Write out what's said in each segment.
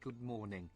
good morning.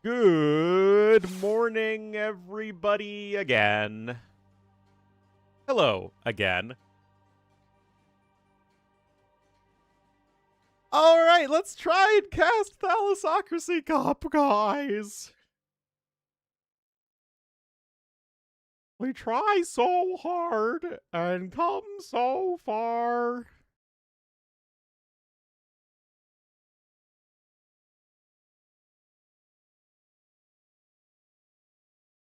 Good morning, everybody, again. Hello, again. Alright, let's try and cast Thalassocracy Cup, guys. We try so hard and come so far.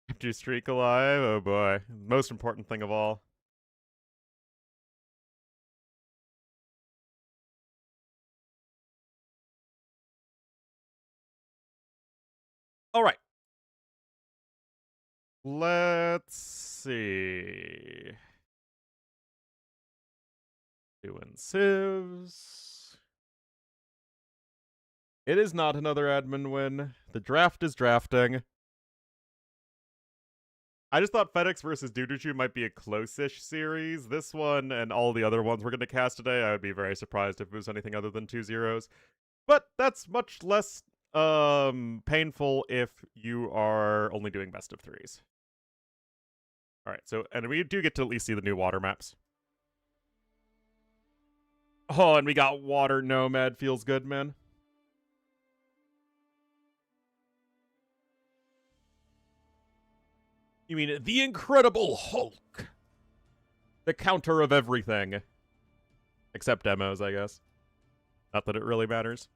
Empty streak alive? Oh boy. Most important thing of all. Alright. Let's see. Doing civs. It is not another admin win. The draft is drafting. I just thought FedEx versus Duduchu might be a close-ish series. This one and all the other ones we're going to cast today, I would be very surprised if it was anything other than 2-0s. But that's much less painful if you are only doing best of threes. Alright, so, and we do get to at least see the new water maps. Oh, and we got Water Nomad. Feels good, man. You mean the Incredible Hulk? The counter of everything. Except demos, I guess. Not that it really matters.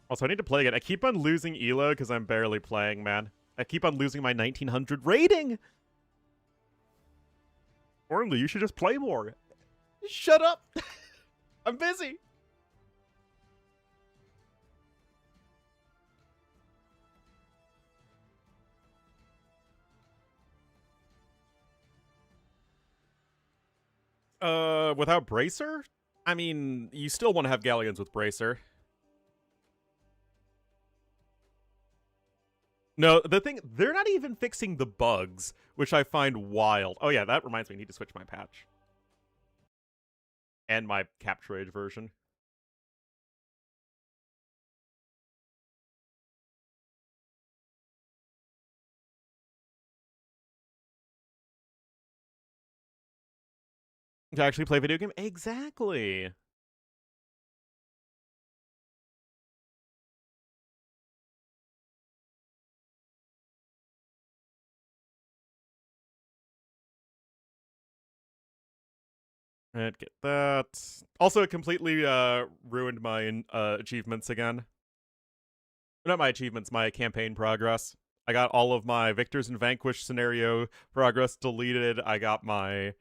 Also, I need to play again. I keep on losing Elo because I'm barely playing, man. I keep on losing my 1900 rating! Ornlu, you should just play more. Shut up! I'm busy! Without Bracer? I mean, you still want to have Galleons with Bracer. No, the thing, they're not even fixing the bugs, which I find wild. Oh yeah, that reminds me, I need to switch my patch. And my Capture Age version. To actually play a video game? Exactly! And get that. Also, it completely ruined my achievements again. Not my achievements, my campaign progress. I got all of my Victors and Vanquish scenario progress deleted. I got my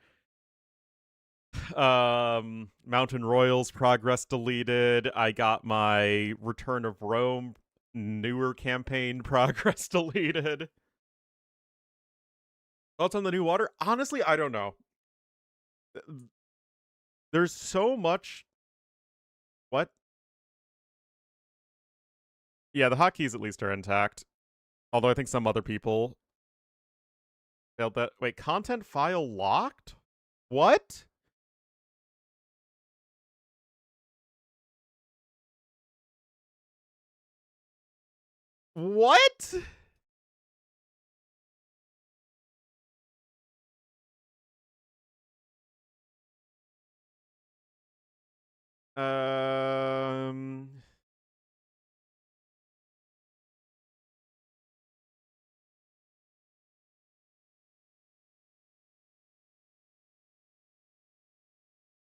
Mountain Royals progress deleted. I got my Return of Rome newer campaign progress deleted. Thoughts on the new water? Honestly, I don't know. There's so much. What? Yeah, the hotkeys at least are intact. Although I think some other people failed that. Wait, content file locked? What? What? Um.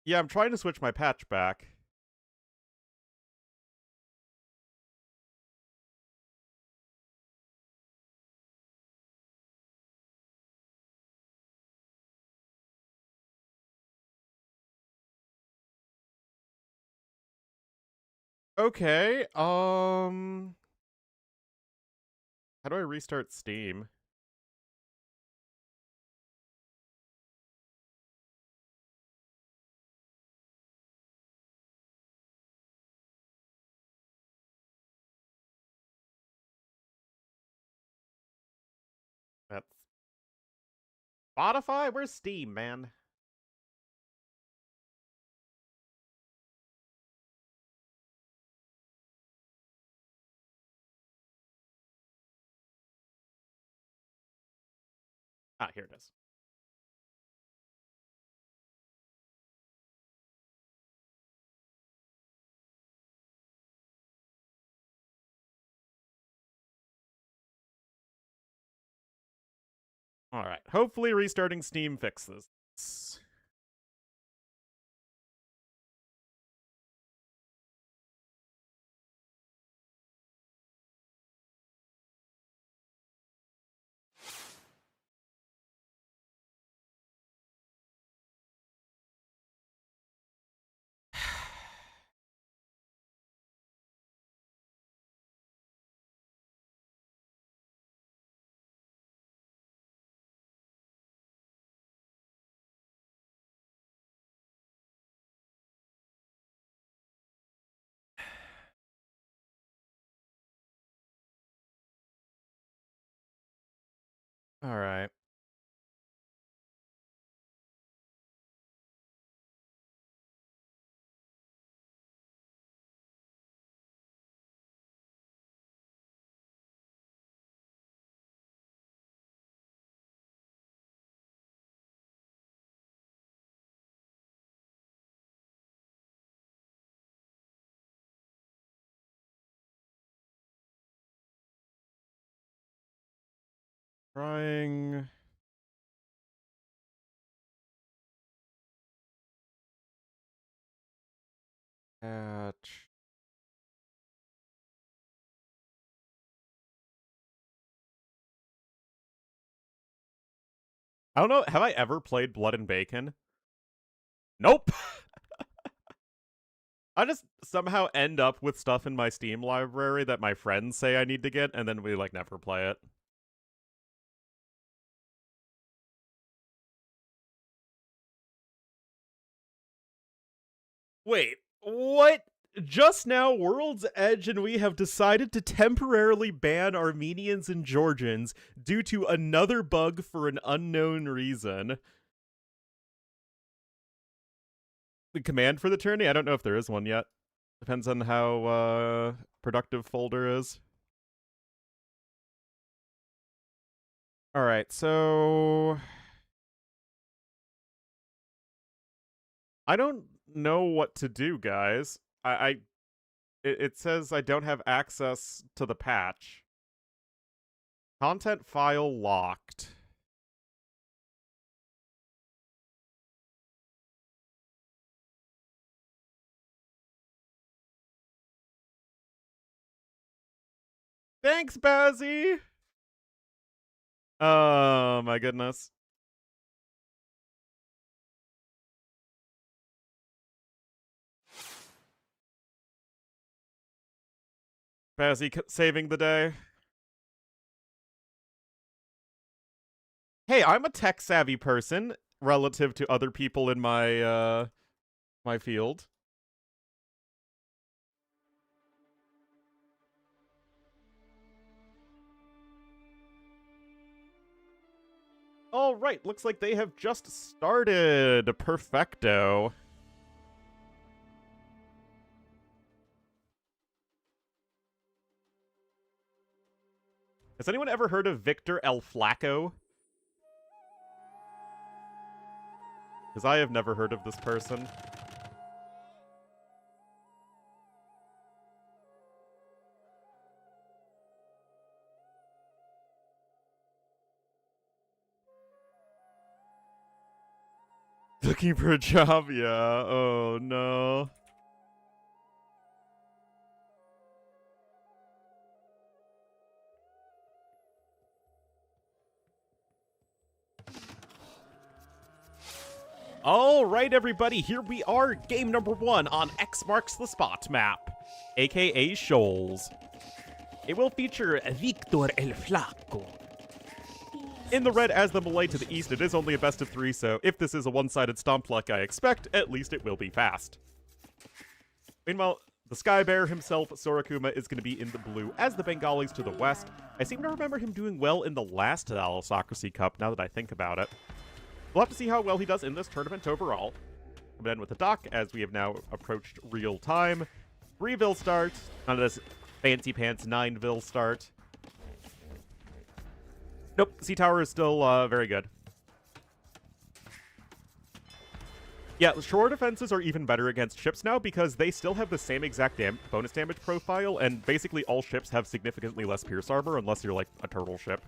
Yeah, I'm trying to switch my patch back. Okay, how do I restart Steam? That's Spotify? Where's Steam, man? Ah, here it is. Alright, hopefully restarting Steam fixes this. Alright. Trying... Catch... I don't know, have I ever played Blood and Bacon? Nope! I just somehow end up with stuff in my Steam library that my friends say I need to get, and then we, like, never play it. Wait, what? Just now, World's Edge and we have decided to temporarily ban Armenians and Georgians due to another bug for an unknown reason. The command for the tourney? I don't know if there is one yet. Depends on how productive Folder is. Alright, so... I don't know what to do, guys. It says I don't have access to the patch. Content file locked. Thanks, Bazzy! Oh, my goodness. Bazzy saving the day. Hey, I'm a tech-savvy person relative to other people in my, my field. All right, looks like they have just started. Perfecto. Has anyone ever heard of Victor El Flaco? Because I have never heard of this person. Looking for a job? Yeah. Oh, no. All right, everybody, here we are, game number 1 on X Marks the Spot map, aka Shoals. It will feature Victor El Flaco. In the red as the Malay to the east, it is only a best of 3, so if this is a one-sided stomp like I expect, at least it will be fast. Meanwhile, the Sky Bear himself, Sorakuma, is going to be in the blue as the Bengalis to the west. I seem to remember him doing well in the last Thalassocracy Cup, now that I think about it. We'll have to see how well he does in this tournament overall. Coming in with the dock, as we have now approached real time. 3-ville start, none of this fancy pants 9-ville start. Nope, Sea Tower is still very good. Yeah, shore defenses are even better against ships now because they still have the same exact bonus damage profile, and basically all ships have significantly less pierce armor unless you're like a turtle ship.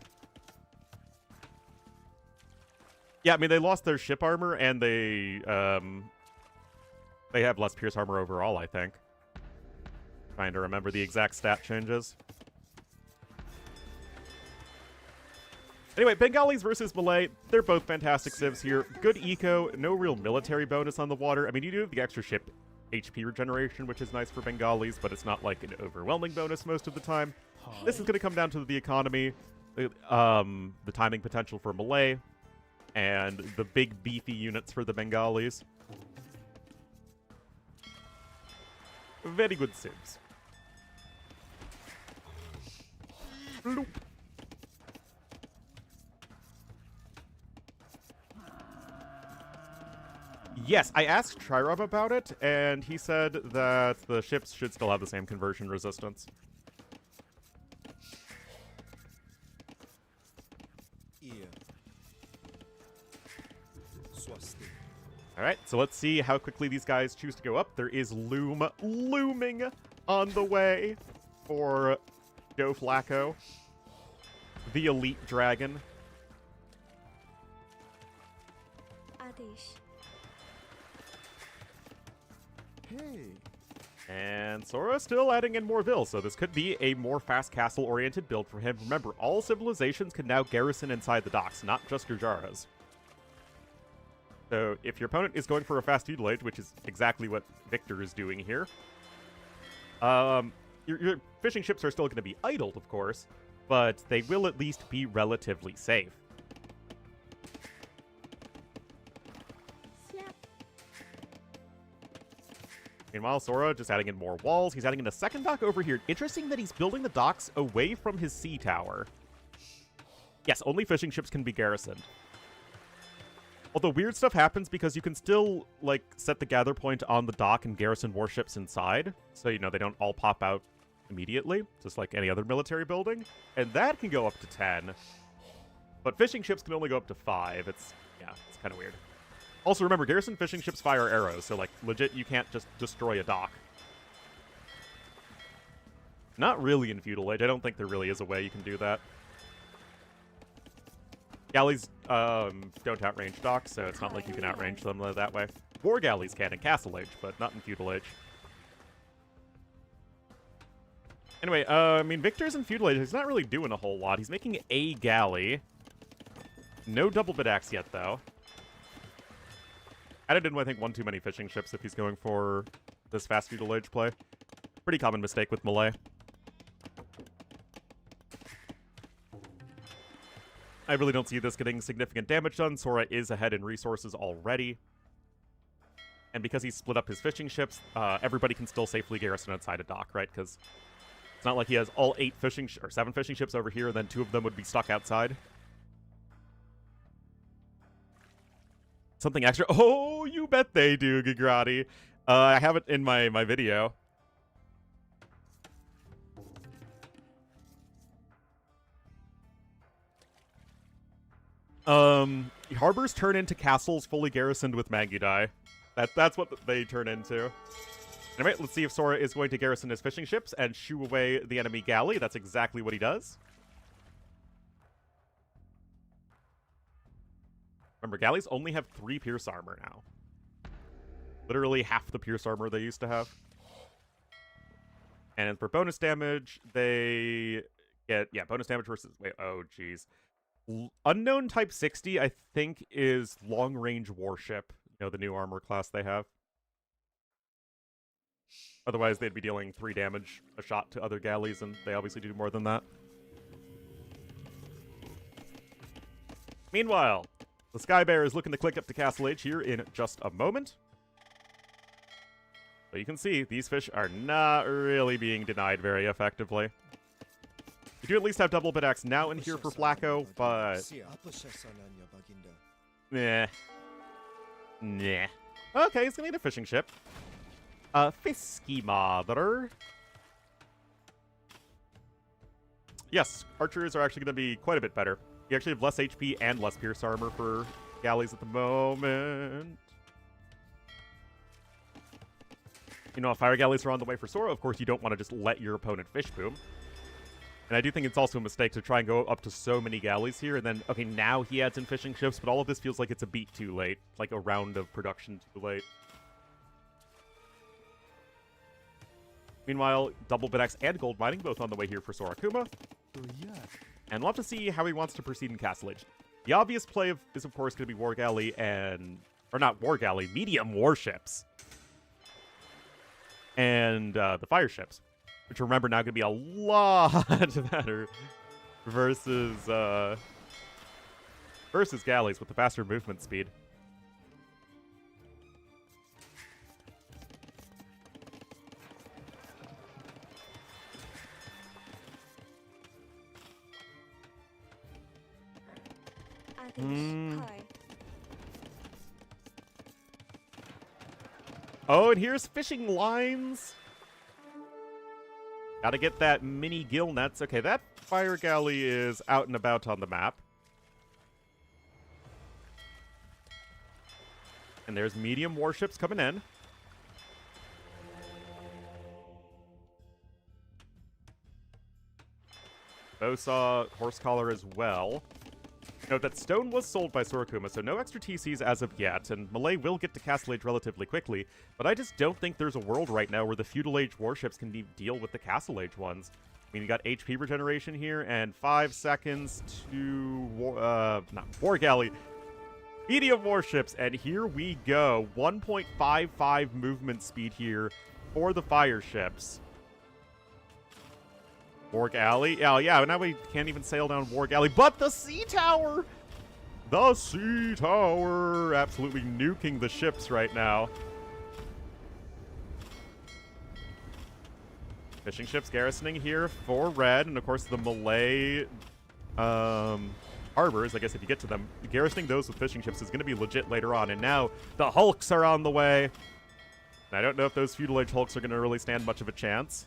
Yeah, I mean, they lost their ship armor, and they have less pierce armor overall, I think. Trying to remember the exact stat changes. Anyway, Bengalis versus Malay, they're both fantastic civs here. Good eco, no real military bonus on the water. I mean, you do have the extra ship HP regeneration, which is nice for Bengalis, but it's not like an overwhelming bonus most of the time. This is going to come down to the economy, the timing potential for Malay, and the big beefy units for the Bengalis. Very good civs. Bloop. Yes, I asked Trirub about it, and he said that the ships should still have the same conversion resistance. Alright, so let's see how quickly these guys choose to go up. There is looming on the way for Joe Flacco, the elite dragon. Hey. And Sora still adding in more vills, so this could be a more fast castle-oriented build for him. Remember, all civilizations can now garrison inside the docks, not just Gurjaras. So if your opponent is going for a fast feudal age, which is exactly what Victor is doing here, your fishing ships are still going to be idled, of course, but they will at least be relatively safe. Meanwhile, Sora just adding in more walls. He's adding in a second dock over here. Interesting that he's building the docks away from his sea tower. Yes, only fishing ships can be garrisoned. Although weird stuff happens because you can still, like, set the gather point on the dock and garrison warships inside. So, you know, they don't all pop out immediately, just like any other military building. And that can go up to 10. But fishing ships can only go up to 5. It's kind of weird. Also, remember, garrison fishing ships fire arrows, so, like, legit, you can't just destroy a dock. Not really in Feudal Age. I don't think there really is a way you can do that. Galleys don't outrange docks, so it's not like you can outrange them that way. War galleys can in Castle Age, but not in Feudal Age. Anyway, I mean, Victor's in Feudal Age. He's not really doing a whole lot. He's making a galley. No double bid-axe yet, though. Added in, I think, one too many fishing ships if he's going for this fast Feudal Age play. Pretty common mistake with Malay. I really don't see this getting significant damage done. Sora is ahead in resources already. And because he's split up his fishing ships, everybody can still safely garrison outside a dock, right? Because it's not like he has all 7 fishing ships over here, and then 2 of them would be stuck outside. Something extra. Oh, you bet they do, Gigrati. I have it in my video. Harbors turn into castles fully garrisoned with Magudai. That's what they turn into. Anyway, let's see if Sora is going to garrison his fishing ships and shoo away the enemy galley. That's exactly what he does. Remember, galleys only have 3 pierce armor now. Literally half the pierce armor they used to have. And for bonus damage, they get, bonus damage versus, oh geez. Unknown type 60, I think, is long-range warship. You know, the new armor class they have. Otherwise, they'd be dealing 3 damage a shot to other galleys, and they obviously do more than that. Meanwhile, the Sky Bear is looking to click up to Castle Age here in just a moment. So you can see, these fish are not really being denied very effectively. We do at least have double bid-axe now in here for Flacco, but... Nah. Okay, he's gonna need a fishing ship. Fisky Mother. Yes, archers are actually gonna be quite a bit better. You actually have less HP and less Pierce Armor for galleys at the moment. You know, if fire galleys are on the way for Sora, of course you don't want to just let your opponent fish boom. And I do think it's also a mistake to try and go up to so many galleys here, and then, okay, now he adds in fishing ships, but all of this feels like it's a beat too late. Like a round of production too late. Meanwhile, double Bidex and gold mining both on the way here for Sorakuma. Oh, yeah. And we'll have to see how he wants to proceed in Castle Age. The obvious play is, of course, going to be War Galley and... Or not War Galley, medium warships. And the fire ships. Which, remember, now going to be a lot better versus galleys with the faster movement speed. Oh, and here's fishing lines. Gotta get that mini gill nets. Okay, that fire galley is out and about on the map. And there's medium warships coming in. Bosaw horse collar as well. Note that stone was sold by Sorakuma, so no extra TCs as of yet, and Malay will get to Castle Age relatively quickly, but I just don't think there's a world right now where the Feudal Age warships can deal with the Castle Age ones. I mean, you got HP regeneration here, and 5 seconds to... War Galley. Medium warships, and here we go. 1.55 movement speed here for the fire ships. War Galley. Oh, yeah, now we can't even sail down War Galley, but the Sea Tower! The Sea Tower! Absolutely nuking the ships right now. Fishing ships garrisoning here for red, and of course the Malay harbors, I guess if you get to them, garrisoning those with fishing ships is going to be legit later on, and now the Hulks are on the way. And I don't know if those Feudal Age Hulks are going to really stand much of a chance.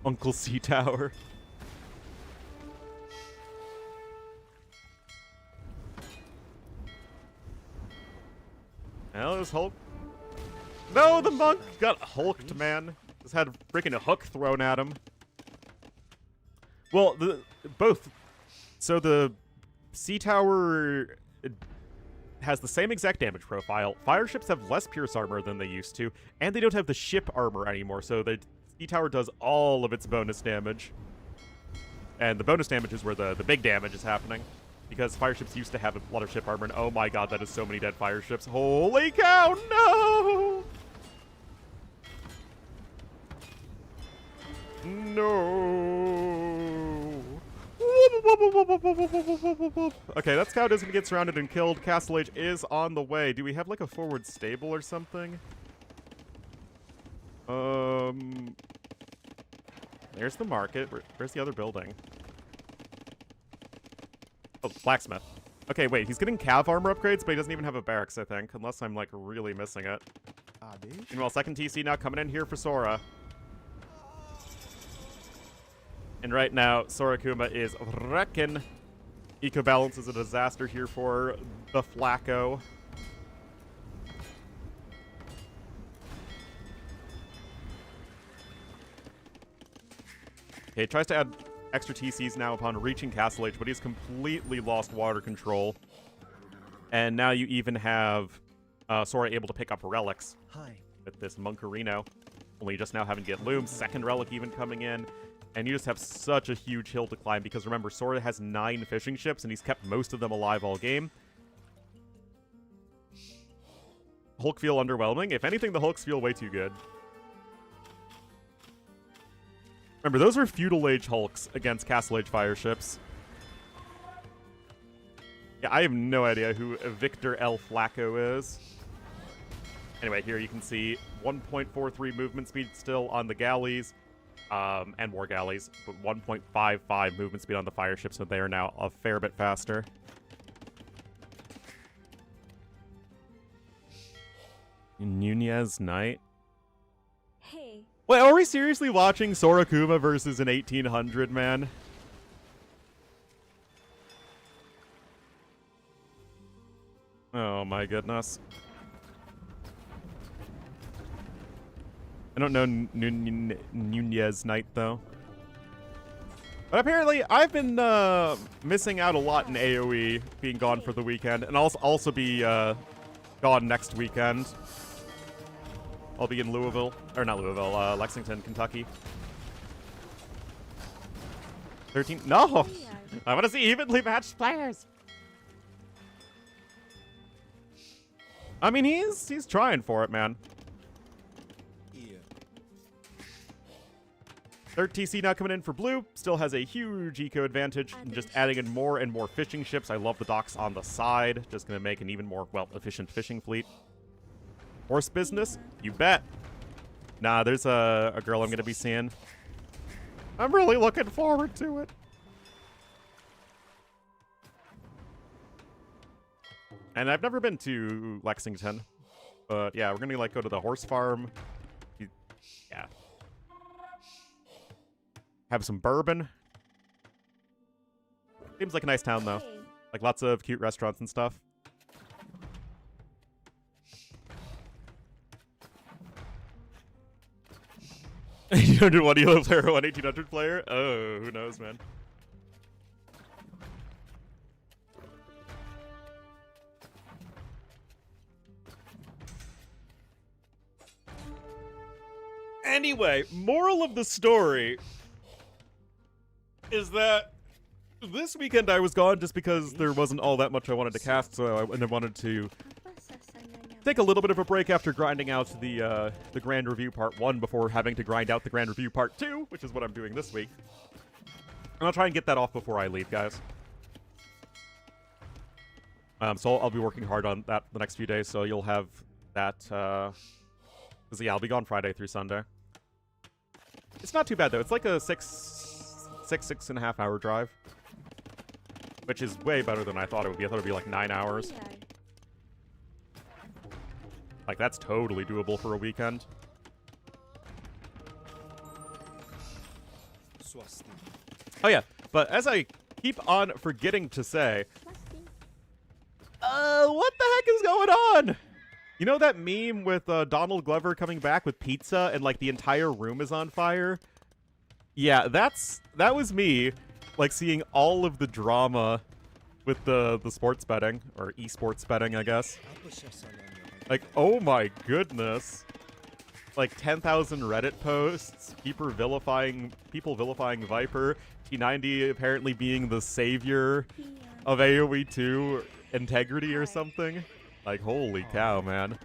Uncle Sea Tower. Well, this Hulk. No, the monk got hulked, man. Just had freaking a hook thrown at him. Well, both. So the Sea Tower has the same exact damage profile. Fire ships have less pierce armor than they used to, and they don't have the ship armor anymore, so the Sea Tower does all of its bonus damage. And the bonus damage is where the big damage is happening. Because fire ships used to have a lot of ship armor, and oh my god, that is so many dead fire ships. Holy cow, no! No! Okay, that scout isn't going to get surrounded and killed. Castle Age is on the way. Do we have like a forward stable or something? There's the market. Where's the other building? Oh, blacksmith. Okay, wait, he's getting cav armor upgrades, but he doesn't even have a barracks, I think, unless I'm, like, really missing it. Meanwhile, second TC now coming in here for Sora. And right now, Sorakuma is wrecking. Eco balance is a disaster here for the Flacco. Okay, he tries to add extra TCs now upon reaching Castle Age, but he's completely lost water control. And now you even have Sora able to pick up relics with this Monkerino. Only just now having to get Loom, second relic even coming in. And you just have such a huge hill to climb because remember, Sora has 9 fishing ships and he's kept most of them alive all game. Hulk feel underwhelming. If anything, the Hulks feel way too good. Remember, those are Feudal Age Hulks against Castle Age fire ships. Yeah, I have no idea who Victor L. Flacco is. Anyway, here you can see 1.43 movement speed still on the galleys, and war galleys, but 1.55 movement speed on the fire ships, so they are now a fair bit faster. Nunez Knight. Hey. Wait, are we seriously watching Sorakuma versus an 1800 man? Oh my goodness. I don't know Nunez Knight though. But apparently, I've been missing out a lot in AoE, being gone for the weekend, and I'll also be gone next weekend. I'll be in Louisville, or not Louisville, Lexington, Kentucky. 13? No! I want to see evenly matched players. I mean, he's trying for it, man. Third TC now coming in for blue. Still has a huge eco advantage. And just adding in more and more fishing ships. I love the docks on the side. Just going to make an even more, well, efficient fishing fleet. Horse business? You bet. Nah, there's a girl I'm going to be seeing. I'm really looking forward to it. And I've never been to Lexington. But yeah, we're going to like go to the horse farm. Yeah. Have some bourbon. Seems like a nice town, though. Hey. Like, lots of cute restaurants and stuff. $1,801 Elo player, 1,800 player? Oh, who knows, man. Anyway, moral of the story is that this weekend I was gone just because there wasn't all that much I wanted to cast, so I wanted to take a little bit of a break after grinding out the Grand Review Part 1 before having to grind out the Grand Review Part 2, which is what I'm doing this week. And I'll try and get that off before I leave, guys. So I'll be working hard on that the next few days, so you'll have that, because yeah, I'll be gone Friday through Sunday. It's not too bad, though. It's like a six and a half hour drive, which is way better than I thought it would be. I thought it would be like 9 hours. Like, that's totally doable for a weekend. Oh, yeah. But as I keep on forgetting to say, what the heck is going on? You know that meme with Donald Glover coming back with pizza and, like, the entire room is on fire? Yeah, that was me, like, seeing all of the drama with the sports betting, or esports betting, I guess. Like, oh my goodness. Like, 10,000 Reddit posts, people vilifying Viper, T90 apparently being the savior of AoE 2 integrity or something. Like, holy cow, man.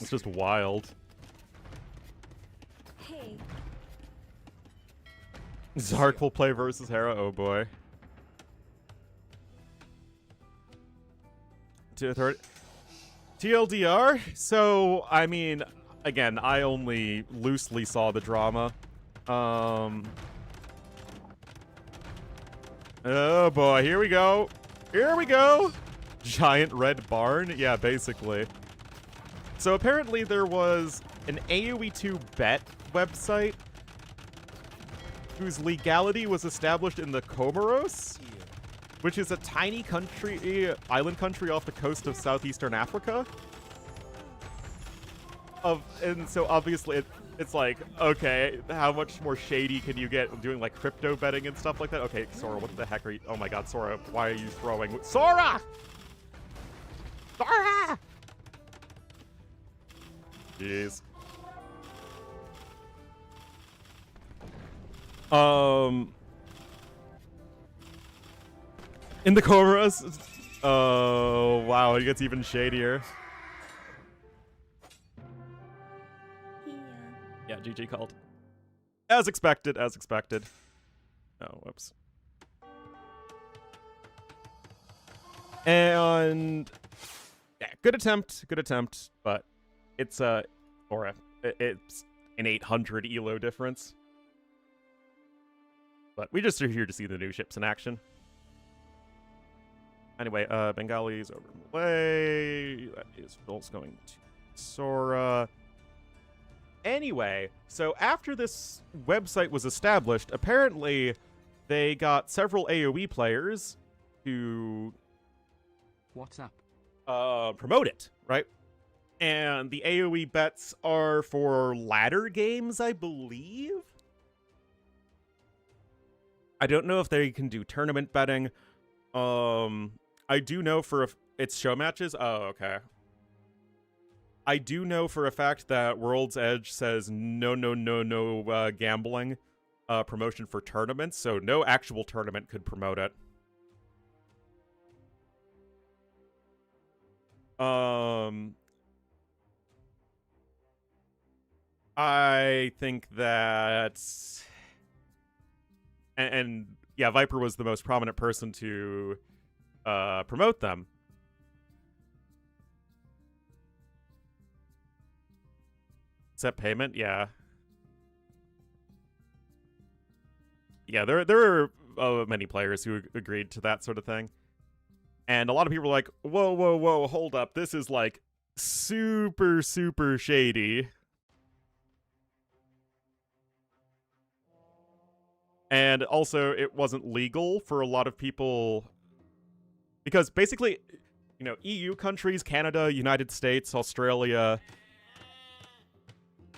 It's just wild. Hey. Zark will play versus Hera, oh boy. TLDR? So, I mean, again, I only loosely saw the drama. Oh boy, here we go. Here we go. Giant red barn? Yeah, basically. So apparently there was an AoE 2 bet website whose legality was established in the Comoros, which is a tiny country, island country off the coast of southeastern Africa. And so obviously it's like, okay, how much more shady can you get doing like crypto betting and stuff like that? Okay, Sora, what the heck are you? Oh my god, Sora, why are you throwing? Sora! Sora! Jeez. In the Comoros? Oh, wow, it gets even shadier. Yeah, GG called. As expected, as expected. Oh, whoops. And yeah, good attempt, but it's it's an 800 elo difference. But we just are here to see the new ships in action. Anyway, Bengali's over Malay. That is Phil's going to Sora. Anyway, so after this website was established, apparently they got several AoE players to What's up? promote it, right? And the AoE bets are for ladder games, I believe. I don't know if they can do tournament betting. I do know for it's show matches. Oh, okay. I do know for a fact that World's Edge says no gambling promotion for tournaments, so no actual tournament could promote it. I think that and yeah, Viper was the most prominent person to promote them. Set payment, yeah. Yeah, there are many players who agreed to that sort of thing. And a lot of people were like, whoa, hold up. This is like super shady. And also, it wasn't legal for a lot of people. Because basically, you know, EU countries, Canada, United States, Australia,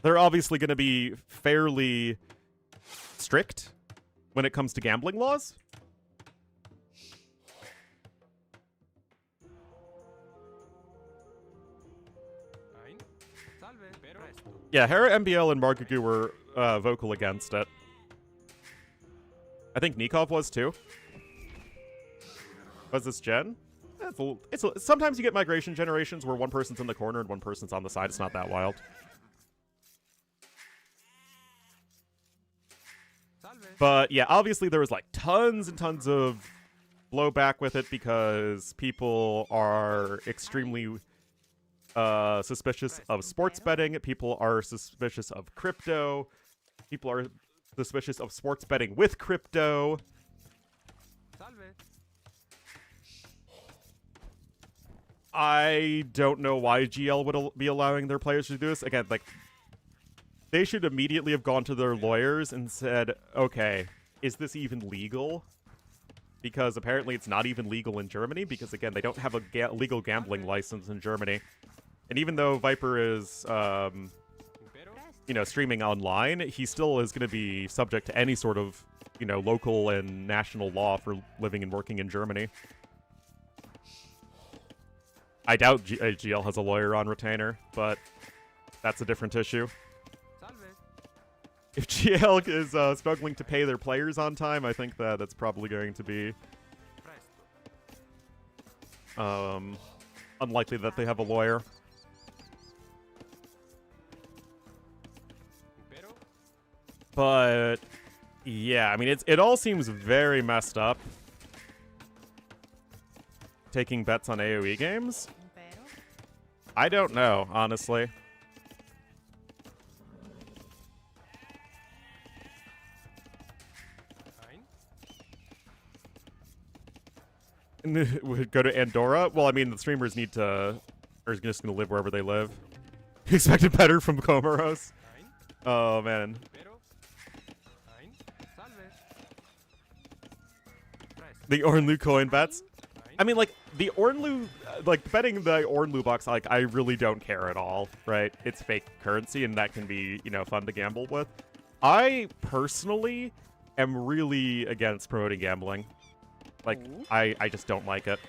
they're obviously going to be fairly strict when it comes to gambling laws. Yeah, Hera, MBL, and Margugu were vocal against it. I think Nikov was too. Was this Gen? Sometimes you get migration generations where one person's in the corner and one person's on the side. It's not that wild. But yeah, obviously there was like tons and tons of blowback with it because people are extremely suspicious of sports betting. People are suspicious of crypto. People are suspicious of sports betting with crypto. I don't know why GL would be allowing their players to do this. Again, like, they should immediately have gone to their lawyers and said, okay, is this even legal? Because apparently it's not even legal in Germany, because, again, they don't have a legal gambling license in Germany. And even though Viper is, you know, streaming online, he still is going to be subject to any sort of, you know, local and national law for living and working in Germany. I doubt GL has a lawyer on retainer, but that's a different issue. If GL is struggling to pay their players on time, I think that that's probably going to be unlikely that they have a lawyer. But yeah, I mean, it all seems very messed up. Taking bets on AoE games? I don't know, honestly. Would go to Andorra? Well, I mean, the streamers need to... are just going to live wherever they live. Expected better from Comoros. Oh, man. The Ornlu coin bets? I mean, like, the Ornlu... like, betting the Ornlu box, like, I really don't care at all, right? It's fake currency, and that can be, you know, fun to gamble with. I, personally, am really against promoting gambling. Like, I just don't like it.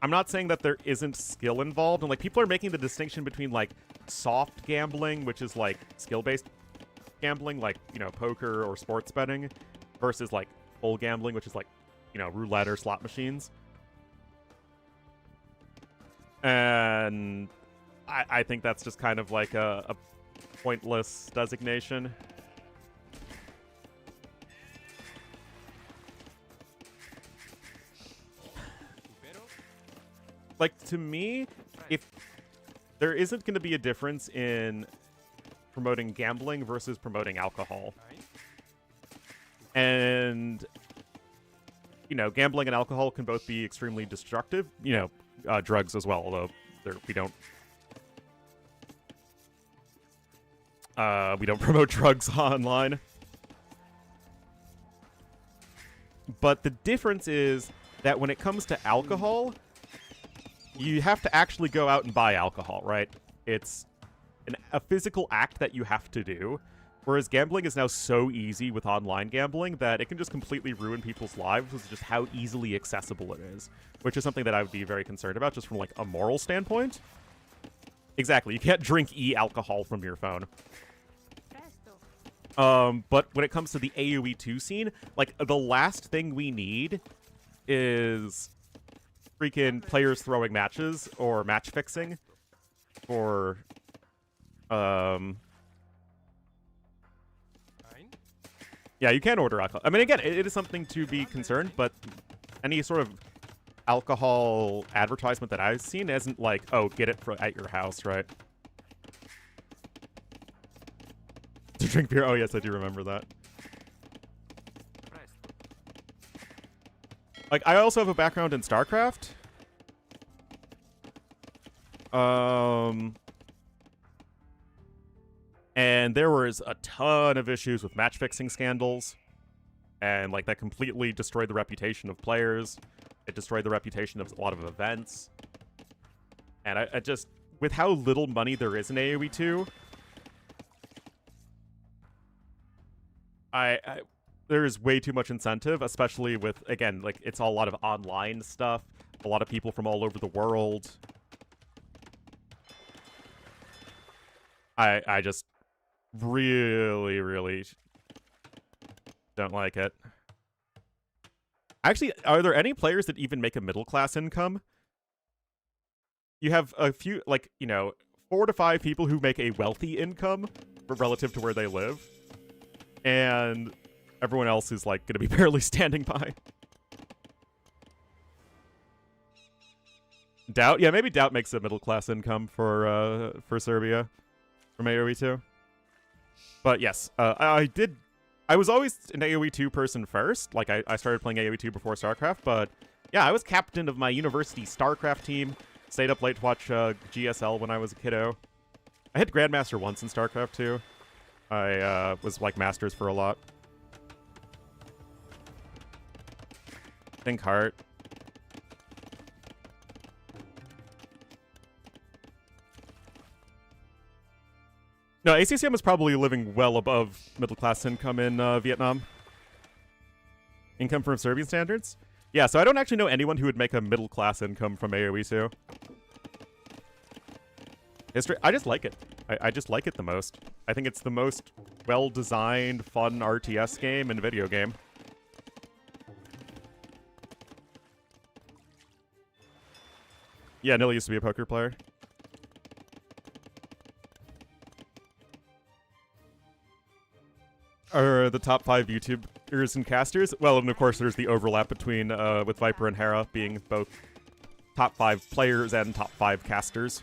I'm not saying that there isn't skill involved, and, like, people are making the distinction between, like, soft gambling, which is, like, skill-based gambling, like, you know, poker or sports betting, versus, like, full gambling, which is, like, you know, roulette or slot machines. And I think that's just kind of like a pointless designation. Like, to me, if there isn't going to be a difference in promoting gambling versus promoting alcohol. And, you know, gambling and alcohol can both be extremely destructive. You know, drugs as well, although we don't... We don't promote drugs online. But the difference is that when it comes to alcohol, you have to actually go out and buy alcohol, right? It's a physical act that you have to do. Whereas gambling is now so easy with online gambling that it can just completely ruin people's lives with just how easily accessible it is. Which is something that I would be very concerned about just from, like, a moral standpoint. Exactly, you can't drink e-alcohol from your phone. But when it comes to the AoE 2 scene, like, the last thing we need is freaking players throwing matches or match fixing or, yeah, you can order alcohol. I mean, again, it is something to be concerned, but any sort of alcohol advertisement that I've seen isn't like, oh, get it at your house, right? To drink beer? Oh, yes, I do remember that. Like, I also have a background in StarCraft. And there was a ton of issues with match-fixing scandals. And, like, that completely destroyed the reputation of players. It destroyed the reputation of a lot of events. And I just, with how little money there is in AoE 2, there is way too much incentive, especially with, again, like, it's a lot of online stuff. A lot of people from all over the world. I just really, really don't like it. Actually, are there any players that even make a middle-class income? You have a few, like, you know, 4 to 5 people who make a wealthy income relative to where they live. And everyone else is, like, going to be barely standing by. Doubt? Yeah, maybe Doubt makes a middle-class income for Serbia from AoE 2. But yes, I was always an AoE 2 person first. Like, I started playing AoE 2 before StarCraft, but yeah, I was captain of my university StarCraft team. Stayed up late to watch GSL when I was a kiddo. I hit Grandmaster once in StarCraft 2. I was, like, Masters for a lot. Think Heart. No, ACCM is probably living well above middle-class income in Vietnam. Income from Serbian standards? Yeah, so I don't actually know anyone who would make a middle-class income from AoE 2. History, I just like it. I just like it the most. I think it's the most well-designed, fun RTS game and video game. Yeah, Nil used to be a poker player. Are the top 5 YouTubers and casters? Well, and of course there's the overlap between, with Viper and Hera being both top 5 players and top 5 casters.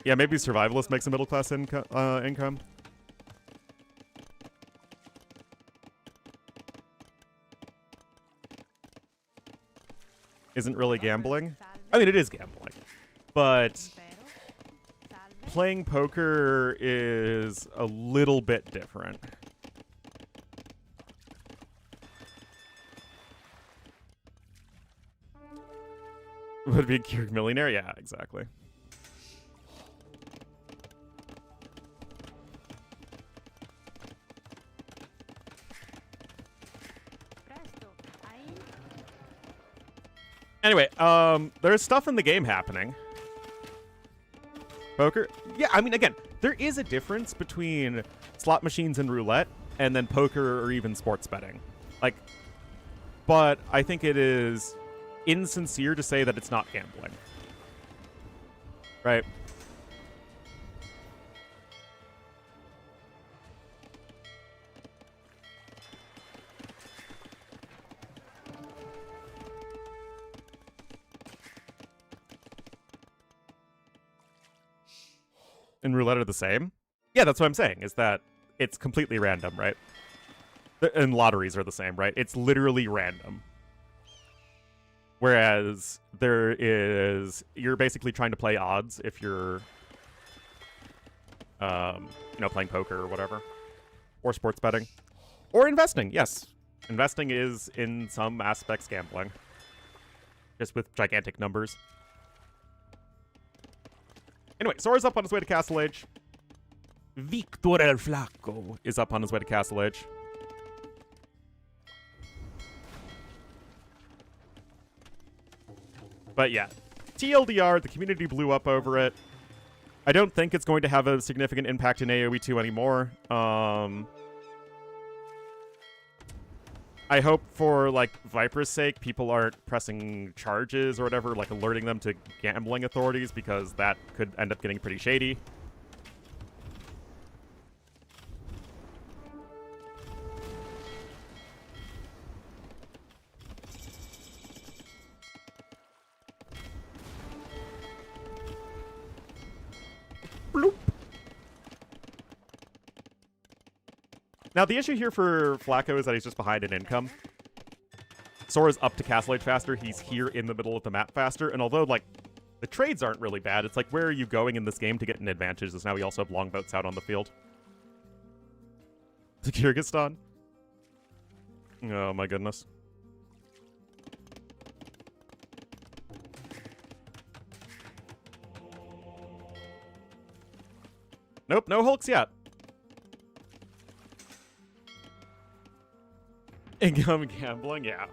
Yeah, maybe Survivalist makes a middle-class income. Isn't really gambling. I mean, it is gambling. But playing poker is a little bit different. Would be a Keurig millionaire? Yeah, exactly. Anyway, there's stuff in the game happening. Poker? Yeah, I mean, again, there is a difference between slot machines and roulette and then poker or even sports betting. Like, but I think it is insincere to say that it's not gambling. Right? And roulette are the same? Yeah, that's what I'm saying, is that it's completely random, right? And lotteries are the same, right? It's literally random. Whereas you're basically trying to play odds if you're, playing poker or whatever. Or sports betting. Or investing, yes. Investing is, in some aspects, gambling. Just with gigantic numbers. Anyway, Sora's up on his way to Castle Age. Victor el Flaco is up on his way to Castle Age. But yeah, TLDR, the community blew up over it. I don't think it's going to have a significant impact in AoE 2 anymore. I hope for, like, Viper's sake, people aren't pressing charges or whatever, like alerting them to gambling authorities, because that could end up getting pretty shady. Bloop. Now, the issue here for Flacco is that he's just behind in income. Sora's up to Castle Age faster. He's here in the middle of the map faster. And although, like, the trades aren't really bad, it's like, where are you going in this game to get an advantage? As now we also have longboats out on the field. To Kyrgyzstan? Oh, my goodness. Nope, no hulks yet. Income gambling, yeah.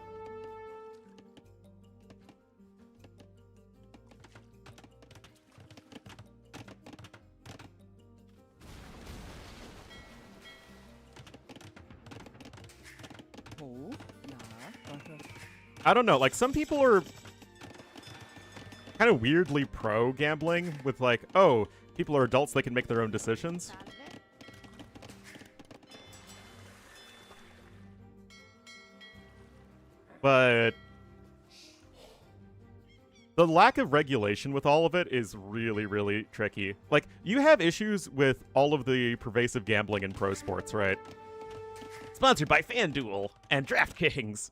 I don't know, like, some people are kind of weirdly pro gambling with, like, oh, people are adults, they can make their own decisions. But the lack of regulation with all of it is really, really tricky. Like, you have issues with all of the pervasive gambling in pro sports, right? Sponsored by FanDuel and DraftKings.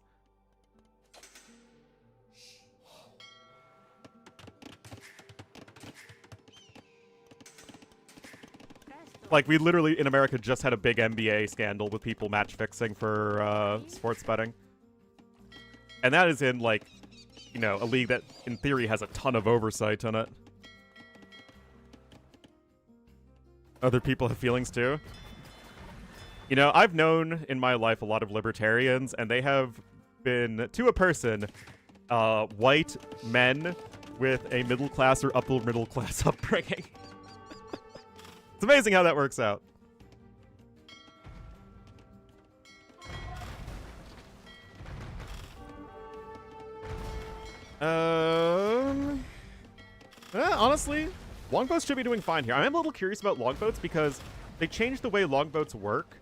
Like, we literally, in America, just had a big NBA scandal with people match fixing for sports betting. And that is in, like, you know, a league that, in theory, has a ton of oversight in it. Other people have feelings, too. You know, I've known in my life a lot of libertarians, and they have been, to a person, white men with a middle-class or upper-middle-class upbringing. It's amazing how that works out. Honestly, longboats should be doing fine here. I'm a little curious about longboats because they changed the way longboats work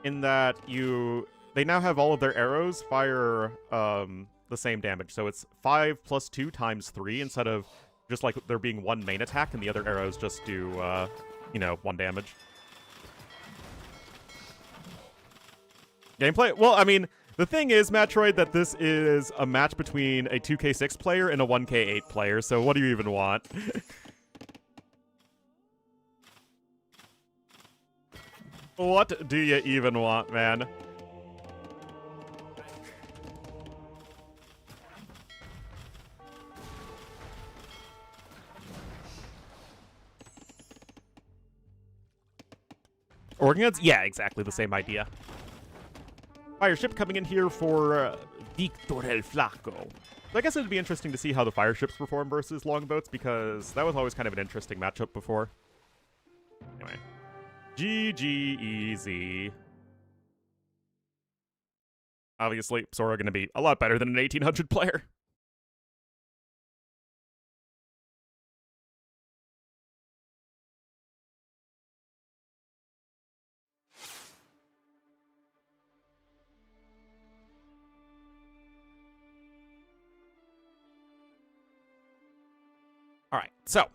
in that they now have all of their arrows fire the same damage. So it's 5 + 2 × 3 instead of just like there being one main attack and the other arrows just do, 1 damage. Gameplay? Well, I mean, the thing is, Matroid, that this is a match between a 2K6 player and a 1K8 player, so what do you even want? What do you even want, man? Organs? Yeah, exactly the same idea. Fire ship coming in here for Victor el Flaco. So I guess it would be interesting to see how the fire ships perform versus longboats, because that was always kind of an interesting matchup before. Anyway. GG easy. Obviously, Sora going to be a lot better than an 1800 player. Alright, so. I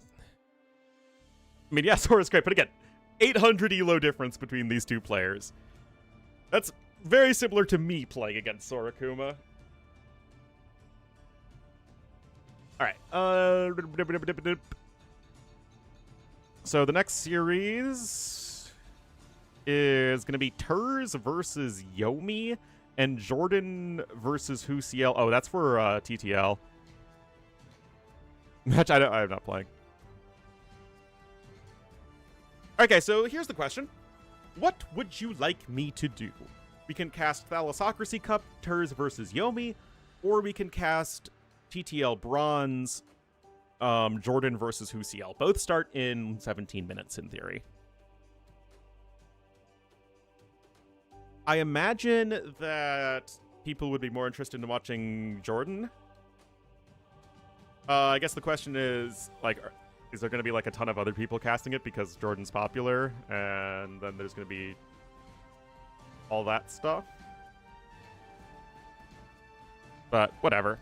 mean, yeah, Sora's great, but again, 800 elo difference between these two players. That's very similar to me playing against Sora Kuma. All right. So the next series is going to be Terz versus Yomi and Jordan versus Husiel. Oh, that's for TTL. Match I'm not playing. Okay, so here's the question. What would you like me to do? We can cast Thalassocracy Cup, Terz versus Yomi, or we can cast TTL Bronze, Jordan versus Husiel. Both start in 17 minutes in theory. I imagine that people would be more interested in watching Jordan. I guess the question is, like, is there going to be like a ton of other people casting it because Jordan's popular, and then there's going to be all that stuff? But whatever.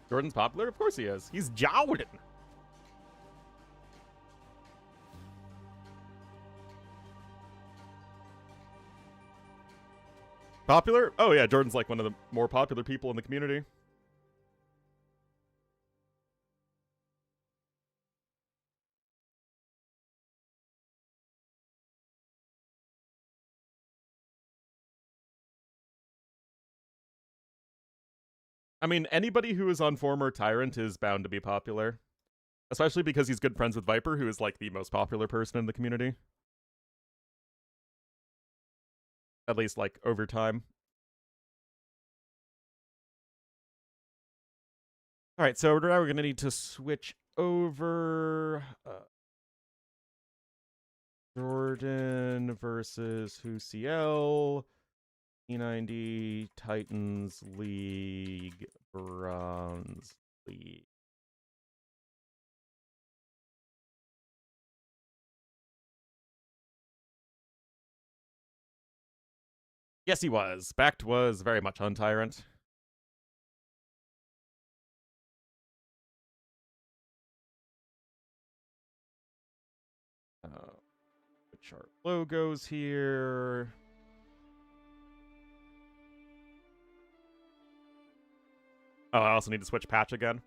Jordan's popular? Of course he is. He's Jordan. Popular? Oh yeah, Jordan's like one of the more popular people in the community. I mean, anybody who is on former Tyrant is bound to be popular. Especially because he's good friends with Viper, who is like the most popular person in the community. At least like over time. All right, so now we're going to need to switch over Jordan versus Husiel. E90 Titans League Bronze League. Yes, he was. Backed was very much on Tyrant. Which are logos here. Oh, I also need to switch patch again.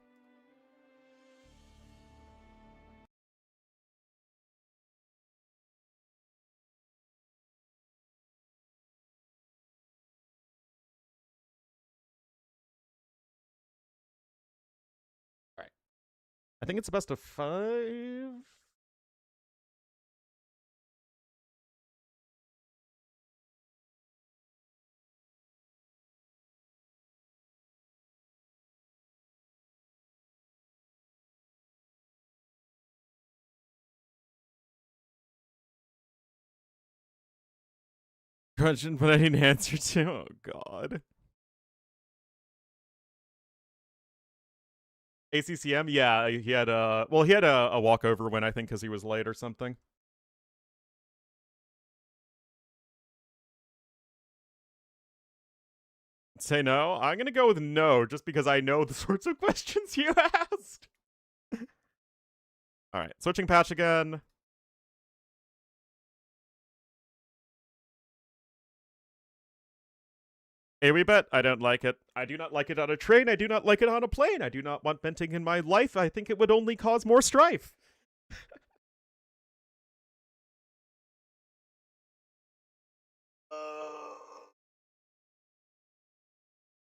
All right. I think it's a best of 5. Question, but I didn't answer to. Oh, God. ACCM? Yeah, he had a... Well, he had a walkover win, I think, because he was late or something. Say no? I'm going to go with no, just because I know the sorts of questions you asked. All right, switching patch again. AoE bet? I don't like it. I do not like it on a train. I do not like it on a plane. I do not want venting in my life. I think it would only cause more strife.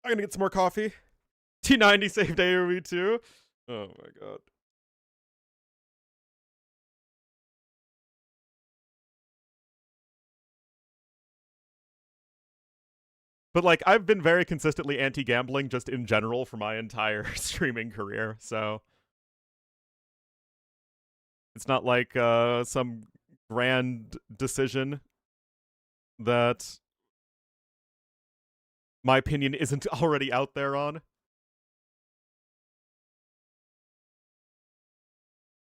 I'm gonna get some more coffee. T90 saved AoE too. Oh my god. But like, I've been very consistently anti-gambling just in general for my entire streaming career, so it's not like some grand decision that my opinion isn't already out there on.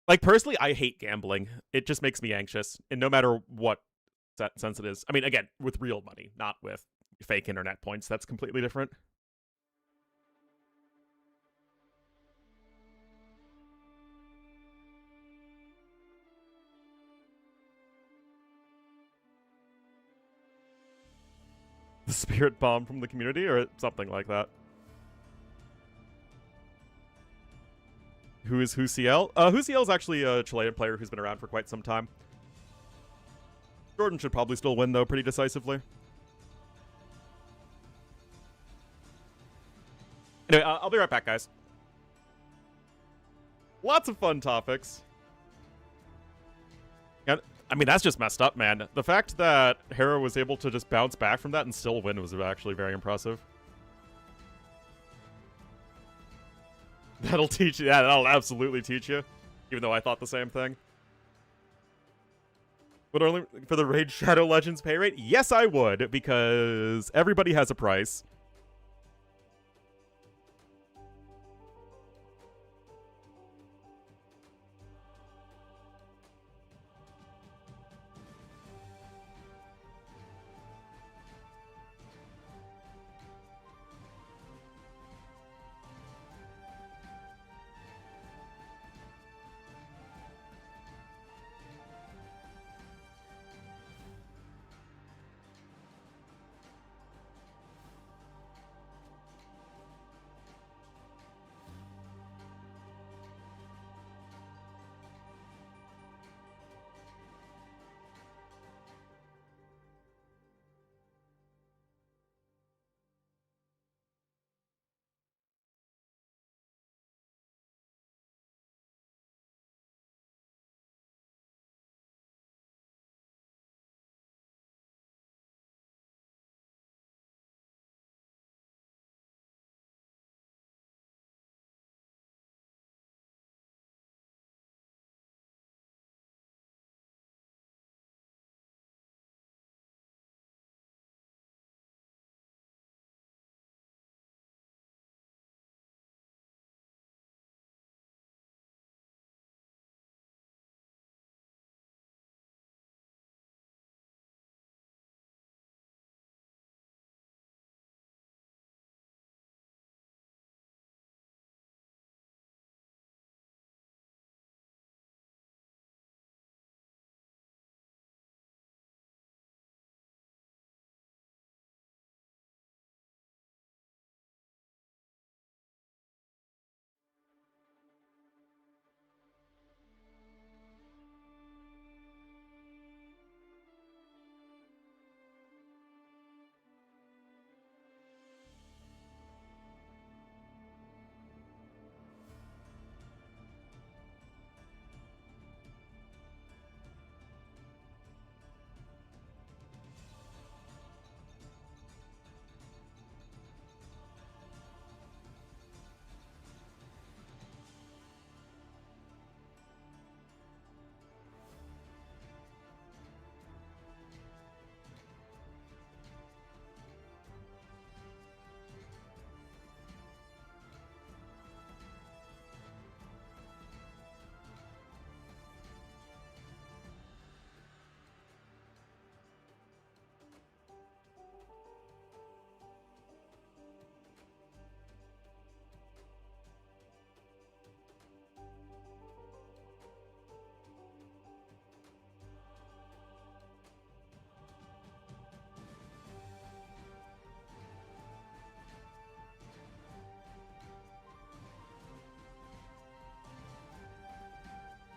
Like, personally, I hate gambling. It just makes me anxious, and no matter what sense it is. I mean, again, with real money, not with fake internet points. That's completely different. The spirit bomb from the community, or something like that. Who is Husiel? Husiel is actually a Chilean player who's been around for quite some time. Jordan should probably still win, though, pretty decisively. Anyway, I'll be right back, guys. Lots of fun topics. And, I mean, that's just messed up, man. The fact that Hera was able to just bounce back from that and still win was actually very impressive. That'll teach you. Yeah, that'll absolutely teach you. Even though I thought the same thing. Would only for the Raid Shadow Legends pay rate? Yes, I would, because everybody has a price.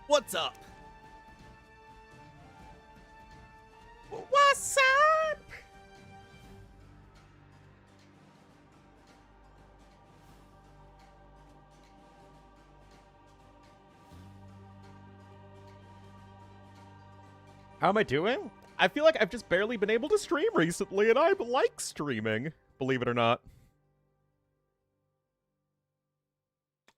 What's up? What's up? How am I doing? I feel like I've just barely been able to stream recently, and I like streaming, believe it or not.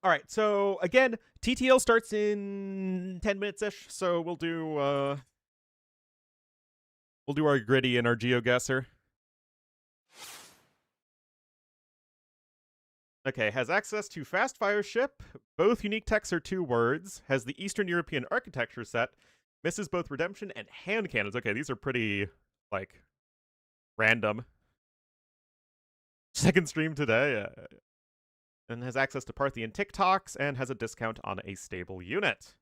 All right, so again, TTL starts in 10 minutes-ish, so we'll do our gritty and our GeoGuessr. Okay, has access to Fast Fire Ship, both unique texts are 2 words, has the Eastern European architecture set, misses both redemption and hand cannons. Okay, these are pretty, like, random. Second stream today. And has access to Parthian TikToks, and has a discount on a stable unit.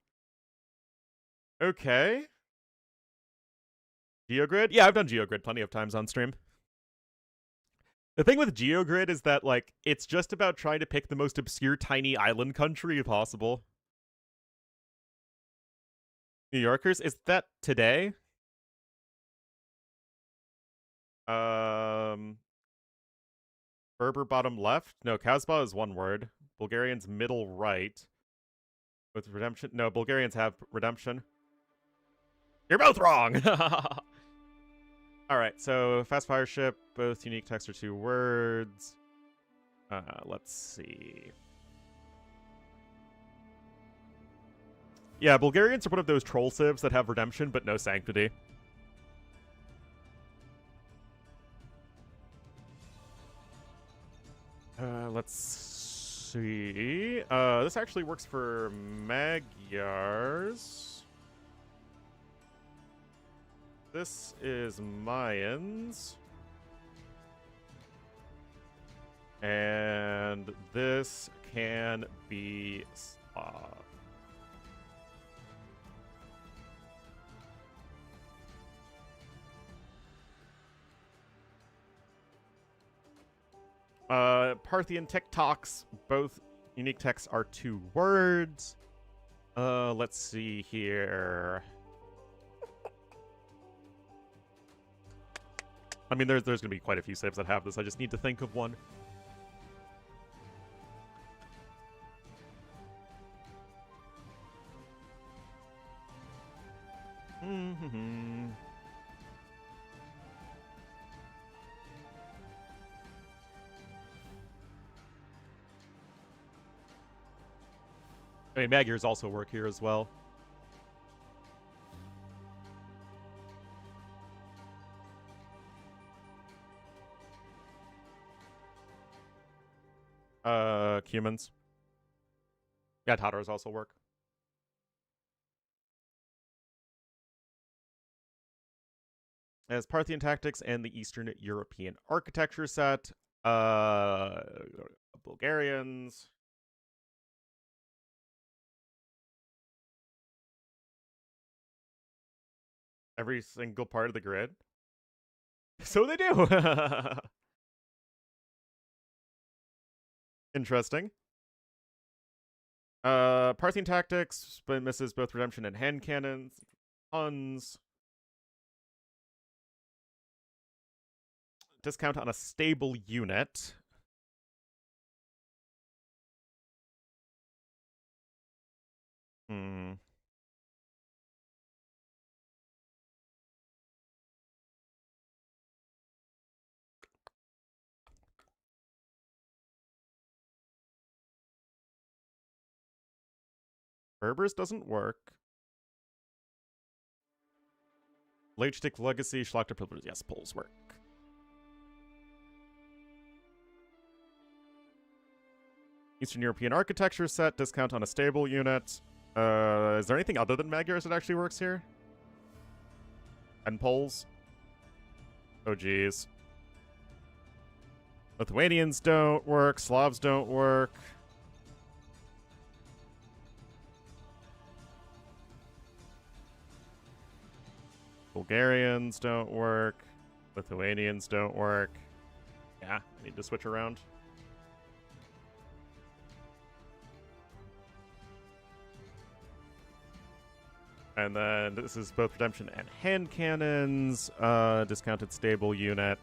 Okay. GeoGrid? Yeah, I've done GeoGrid plenty of times on stream. The thing with GeoGrid is that, like, it's just about trying to pick the most obscure tiny island country possible. New Yorkers? Is that today? Berber bottom left? No, Kasbah is one word. Bulgarians middle right. With redemption? No, Bulgarians have redemption. You're both wrong! Alright, so fast fire ship, both unique text or 2 words. Let's see. Yeah, Bulgarians are one of those troll civs that have redemption but no sanctity. Let's see. This actually works for Magyars. This is Mayans. And this can be Slav. Parthian TikToks, both unique texts are 2 words. Let's see here. I mean, there's gonna be quite a few civs that have this. I just need to think of one. I mean, Magyars also work here as well. Cumans. Yeah, Tatars also work. As Parthian tactics and the Eastern European architecture set. Bulgarians. Every single part of the grid. So they do. Interesting. Parthian tactics, but misses both redemption and hand cannons. Tons. Discount on a stable unit. Berbers doesn't work. Leipzig Legacy, Schlachter Pilgrims. Yes, Poles work. Eastern European architecture set, discount on a stable unit. Is there anything other than Magyars that actually works here? And Poles? Oh, geez. Lithuanians don't work. Slavs don't work. Bulgarians don't work. Lithuanians don't work. Yeah, I need to switch around. And then this is both redemption and hand cannons. Discounted stable unit.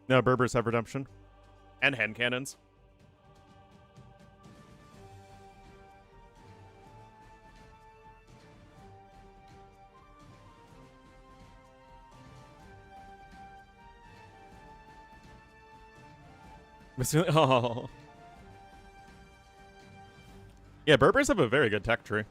No, Berbers have redemption. And hand cannons. Oh. Yeah, Berbers have a very good tech tree.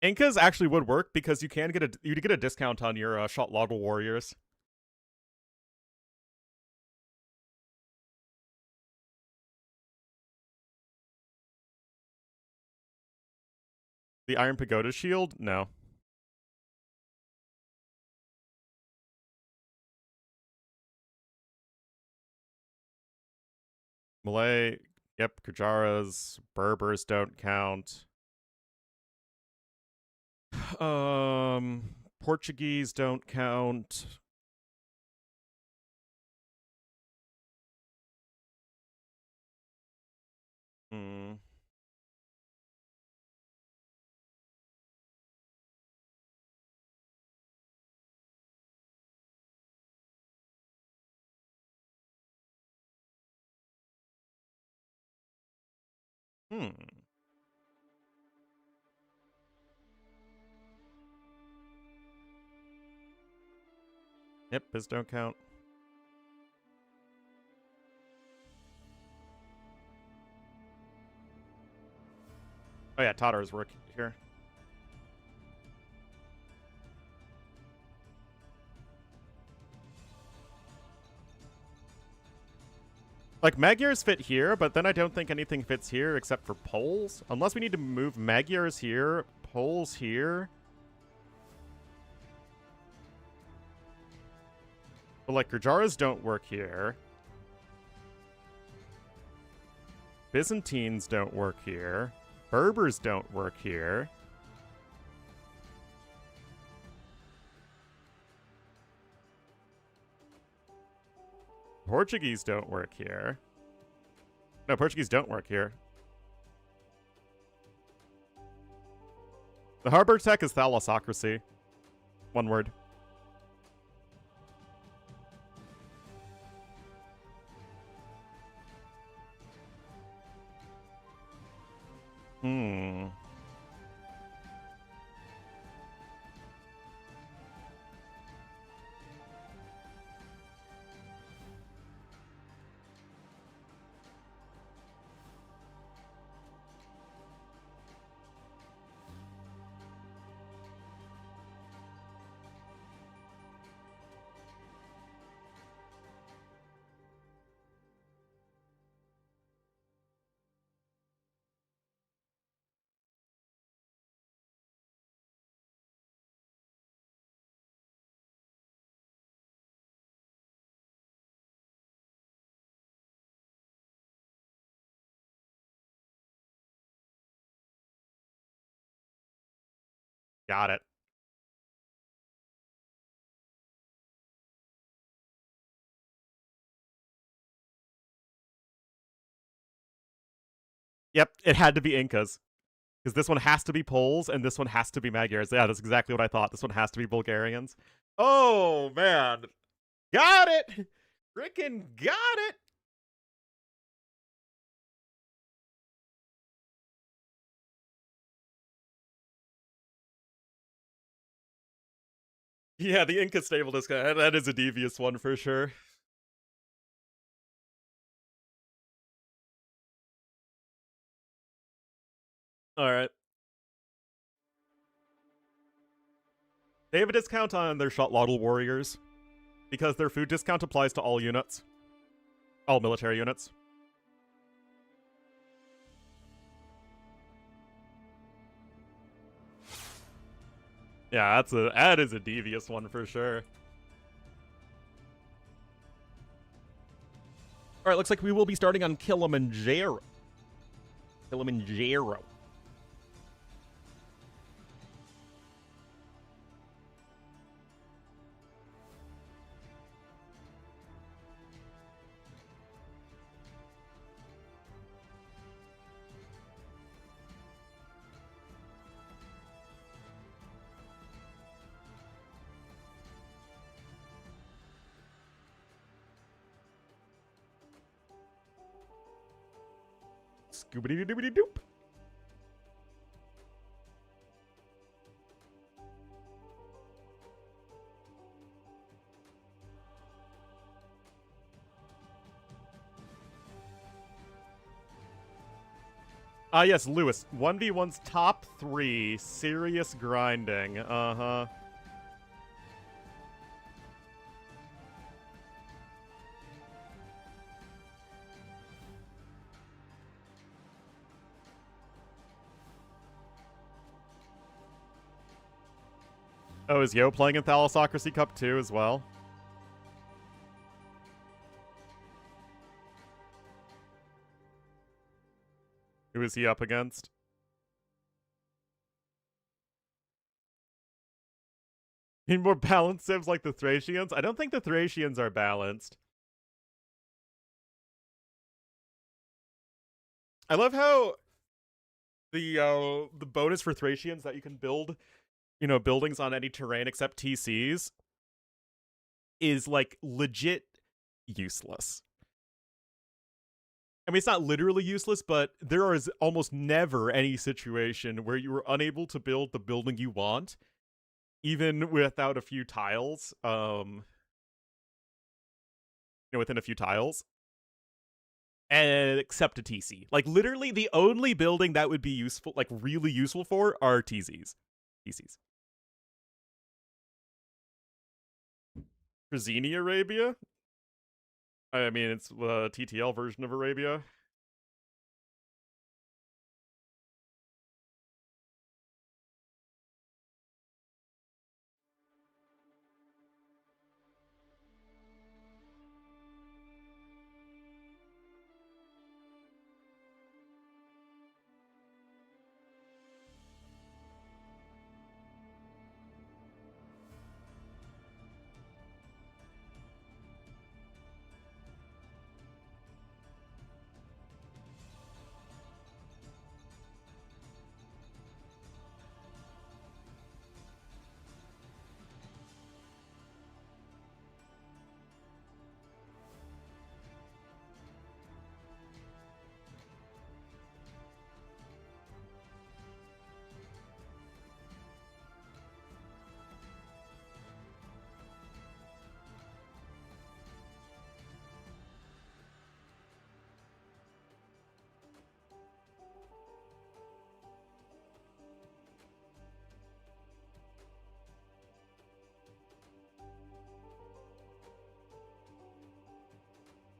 Incas actually would work because you get a discount on your shot loggle warriors. The Iron Pagoda Shield? No. Malay, yep, Kujaras, Berbers don't count. Portuguese don't count. Hmm. Hmm. Yep, Biz don't count. Oh yeah, Tatars work here. Like, Magyars fit here, but then I don't think anything fits here except for poles. Unless we need to move Magyars here, poles here. But, like, Gurjaras don't work here. Byzantines don't work here. Berbers don't work here. Portuguese don't work here. No, Portuguese don't work here. The harbor tech is Thalassocracy. One word. Hmm. Got it. Yep, it had to be Incas. Because this one has to be Poles and this one has to be Magyars. Yeah, that's exactly what I thought. This one has to be Bulgarians. Oh, man. Got it! Frickin' got it! Yeah, the Inca stable discount. That is a devious one for sure. Alright. They have a discount on their Shotladdle warriors. Because their food discount applies to all units. All military units. Yeah, that is a devious one for sure. Alright, looks like we will be starting on Kilimanjaro. Kilimanjaro. Scoobity-doobity-doop. Yes, Lewis. 1v1's top 3. Serious grinding. Uh-huh. Oh, is Yo playing in Thalassocracy Cup too as well? Who is he up against? Need more balanced civs like the Thracians? I don't think the Thracians are balanced. I love how the bonus for Thracians that you can build, buildings on any terrain except TCs is like legit useless. I mean, it's not literally useless, but there is almost never any situation where you are unable to build the building you want, even without a few tiles. Within a few tiles, and except a TC. Like literally, the only building that would be useful, like really useful for, are TCs. Trazini Arabia. I mean, it's the TTL version of Arabia.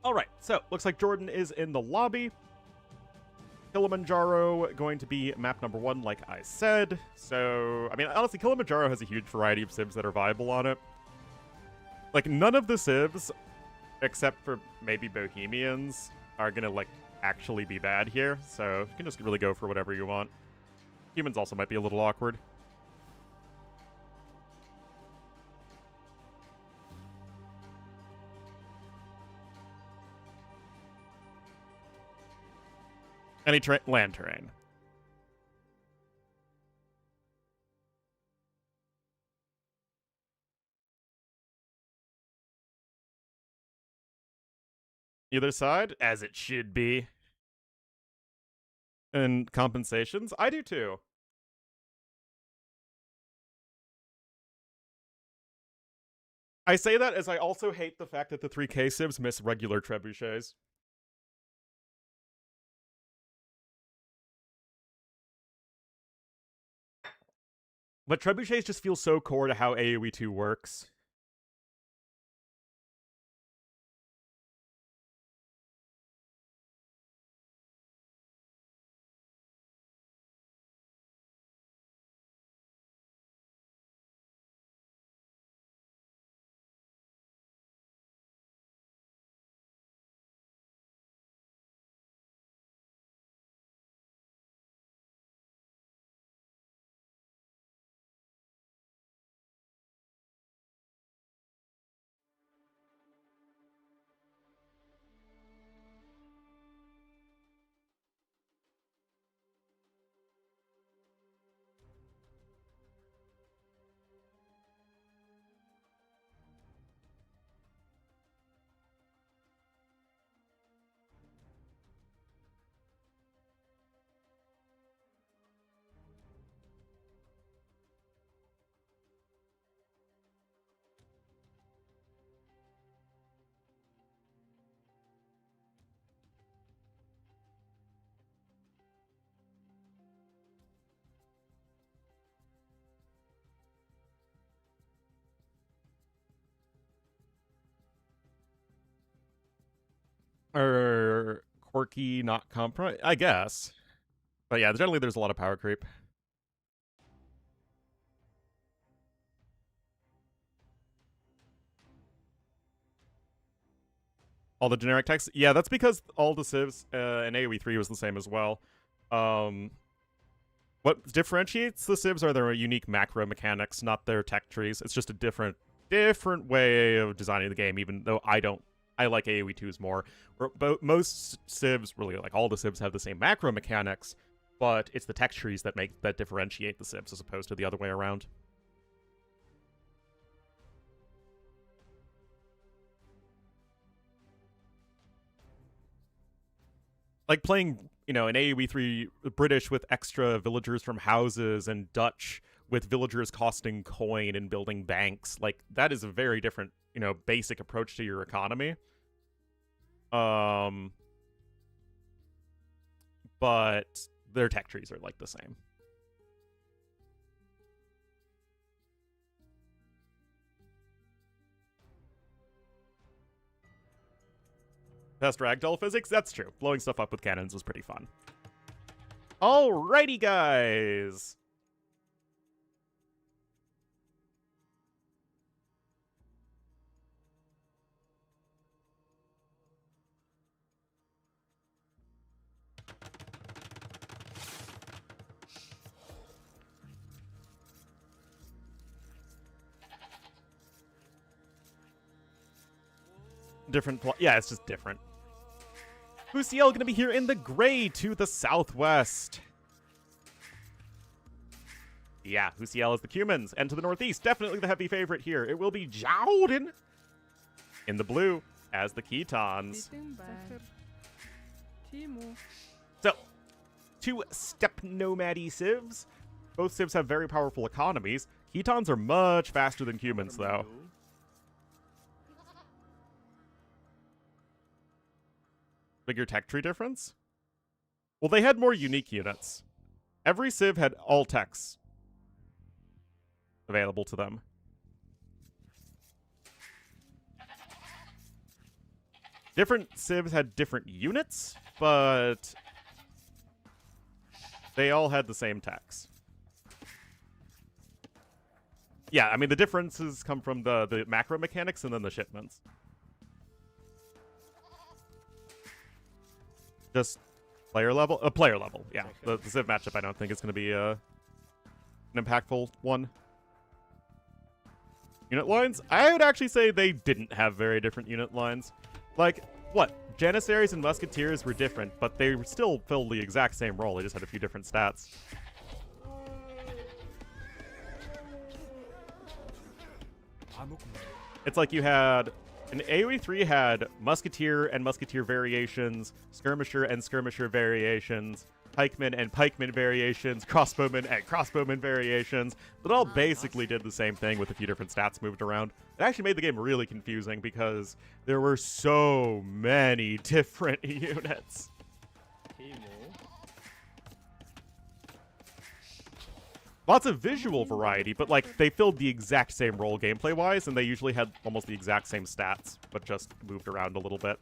All right, so looks like Jordan is in the lobby. Kilimanjaro going to be map number 1, like I said. So, I mean, honestly, Kilimanjaro has a huge variety of civs that are viable on it. Like, none of the civs, except for maybe Bohemians, are gonna, like, actually be bad here. So, you can just really go for whatever you want. Humans also might be a little awkward. Any land terrain. Either side, as it should be. And compensations, I do too. I say that as I also hate the fact that the 3K civs miss regular trebuchets. But trebuchets just feel so core to how AoE 2 works. Or quirky, not compromise, I guess. But yeah, generally there's a lot of power creep. All the generic text? Yeah, that's because all the civs in AoE 3 was the same as well. What differentiates the civs are their unique macro mechanics, not their tech trees. It's just a different way of designing the game, even though I like AoE 2s more. But most civs, really, like all the civs, have the same macro mechanics, but it's the tech trees that differentiate the civs as opposed to the other way around. Like playing, an AoE 3 British with extra villagers from houses and Dutch with villagers costing coin and building banks. Like, that is a very different, basic approach to your economy. But their tech trees are, like, the same. Best ragdoll physics? That's true. Blowing stuff up with cannons was pretty fun. Alrighty, guys! Different yeah, it's just different. Who's CL gonna be here in the gray to the southwest? Yeah, Husiel is the Cumans, and to the northeast, definitely the heavy favorite here. It will be Jowden in the blue as the Ketons. So, 2 step nomady civs. Both civs have very powerful economies. Ketons are much faster than Cumans, though. Bigger tech tree difference? Well, they had more unique units. Every civ had all techs available to them. Different civs had different units, but they all had the same techs. Yeah, I mean, the differences come from the macro mechanics and then the shipments. Just player level? Player level, yeah. The civ matchup, I don't think is going to be an impactful one. Unit lines? I would actually say they didn't have very different unit lines. Like, what? Janissaries and Musketeers were different, but they still filled the exact same role. They just had a few different stats. It's like you had... In AoE 3 had Musketeer and Musketeer variations, Skirmisher and Skirmisher variations, Pikeman and Pikeman variations, Crossbowman and Crossbowman variations, that all basically did the same thing with a few different stats moved around. It actually made the game really confusing because there were so many different units. Lots of visual variety, but like they filled the exact same role gameplay-wise, and they usually had almost the exact same stats, but just moved around a little bit.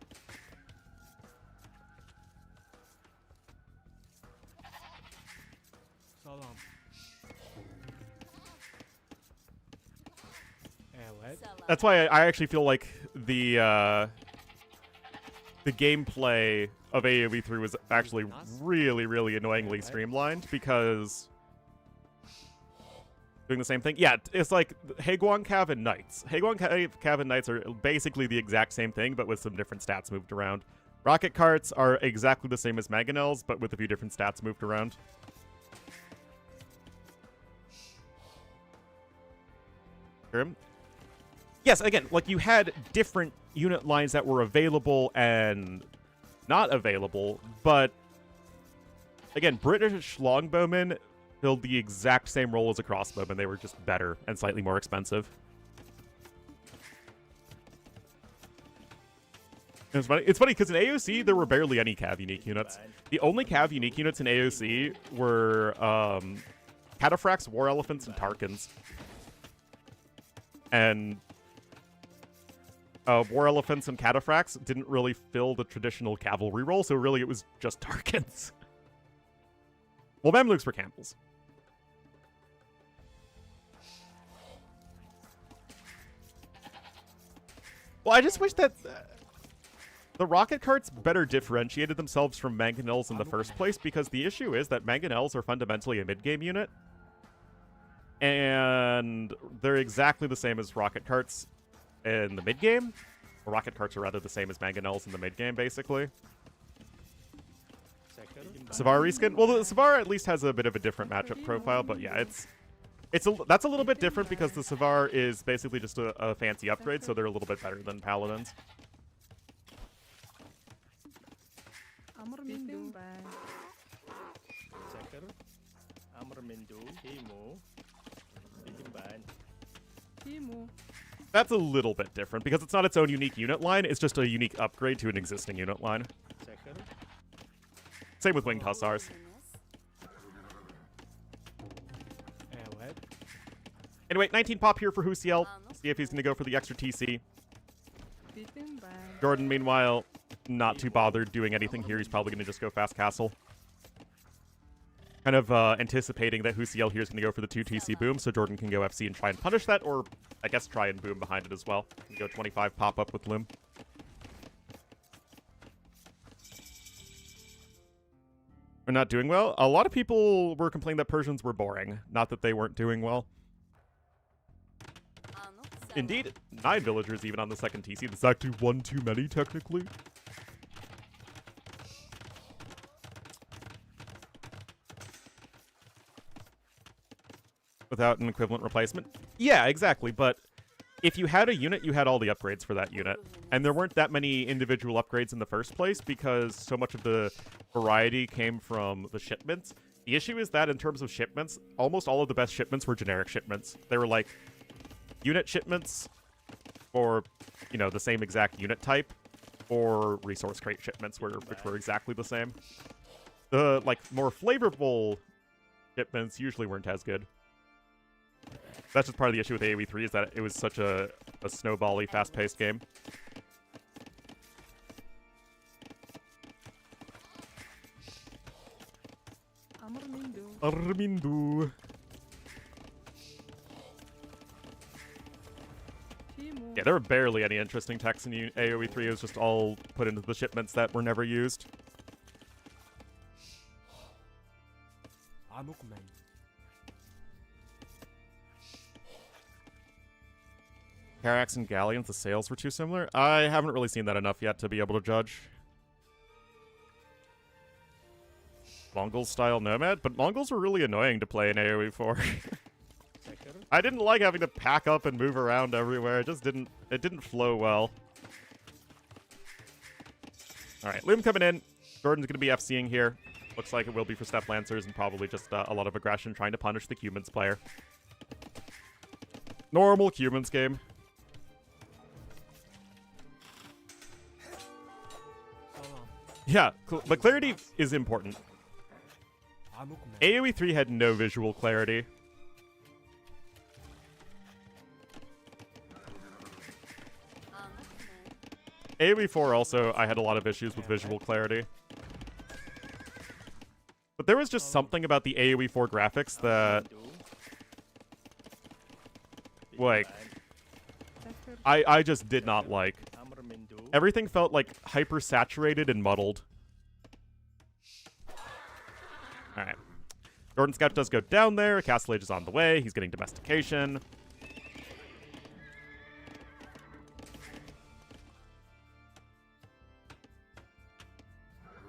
That's why I actually feel like the gameplay of AoE 3 was actually really, really annoyingly streamlined, because doing the same thing. Yeah, it's like Haeguang Cav and Knights. Haeguang Cav and Knights are basically the exact same thing, but with some different stats moved around. Rocket Carts are exactly the same as Mangonels, but with a few different stats moved around. Yes, again, like you had different unit lines that were available and not available, but again, British Longbowmen filled the exact same role as a crossbowman. They were just better and slightly more expensive. It's funny because in AOC, there were barely any Cav unique units. The only Cav unique units in AOC were Cataphracts, War Elephants, and Tarkans. And War Elephants and Cataphracts didn't really fill the traditional cavalry role, so really it was just Tarkans. Well, Mamluks were Campbells. Well, I just wish that the rocket carts better differentiated themselves from mangonels in the first place, because the issue is that mangonels are fundamentally a mid-game unit. And they're exactly the same as rocket carts in the mid-game. Rocket carts are rather the same as mangonels in the mid-game, basically. Savar reskin? Well, the Savar at least has a bit of a different matchup profile, but yeah, that's a little bit different because the Savar is basically just a fancy upgrade, so they're a little bit better than Paladins. That's a little bit different because it's not its own unique unit line, it's just a unique upgrade to an existing unit line. Same with Winged Hussars. Anyway, 19 pop here for Husiel. See if he's going to go for the extra TC. Jordan, meanwhile, not too bothered doing anything here. He's probably going to just go fast castle. Kind of anticipating that Husiel here is going to go for the 2 TC boom, so Jordan can go FC and try and punish that, or I guess try and boom behind it as well. Can go 25 pop up with Loom. We're not doing well. A lot of people were complaining that Persians were boring, not that they weren't doing well. Indeed, 9 villagers even on the second TC. That's actually 1 too many, technically. Without an equivalent replacement? Yeah, exactly, but if you had a unit, you had all the upgrades for that unit. And there weren't that many individual upgrades in the first place because so much of the variety came from the shipments. The issue is that in terms of shipments, almost all of the best shipments were generic shipments. They were like unit shipments for, you know, the same exact unit type, or resource crate shipments which were exactly the same. The like more flavorful shipments usually weren't as good. That's just part of the issue with AoE 3 is that it was such a snowbally, fast-paced game. Armindu. Yeah, there were barely any interesting techs in AoE 3. It was just all put into the shipments that were never used. Carax and Galleons, the sails were too similar? I haven't really seen that enough yet to be able to judge. Mongol-style Nomad? But Mongols were really annoying to play in AoE 4. I didn't like having to pack up and move around everywhere. It just didn't flow well. Alright, Loom coming in. Jordan's going to be FCing here. Looks like it will be for Step Lancers and probably just a lot of aggression trying to punish the Cumans player. Normal Cumans game. Yeah, but clarity is important. AoE 3 had no visual clarity. AoE 4 also, I had a lot of issues with visual clarity. But there was just something about the AoE 4 graphics that, like, I just did not like. Everything felt, like, hyper-saturated and muddled. Alright. Jordan Scout does go down there. Castle Age is on the way. He's getting domestication.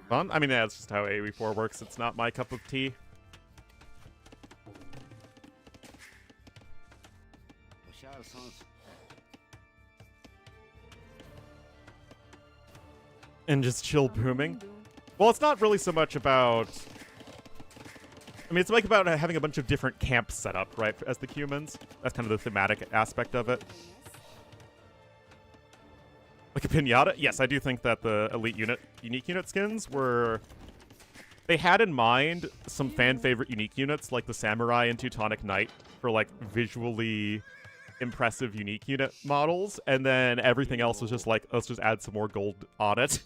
Fun? I mean, that's just how AoE 4 works. It's not my cup of tea. And just chill booming. Well, it's not really so much about... I mean, it's like about having a bunch of different camps set up, right, as the Cumans. That's kind of the thematic aspect of it. Like a pinata? Yes, I do think that the elite unique unit skins were... They had in mind some fan-favorite unique units, like the Samurai and Teutonic Knight, for, like, visually impressive unique unit models, and then everything else was just like, let's just add some more gold on it.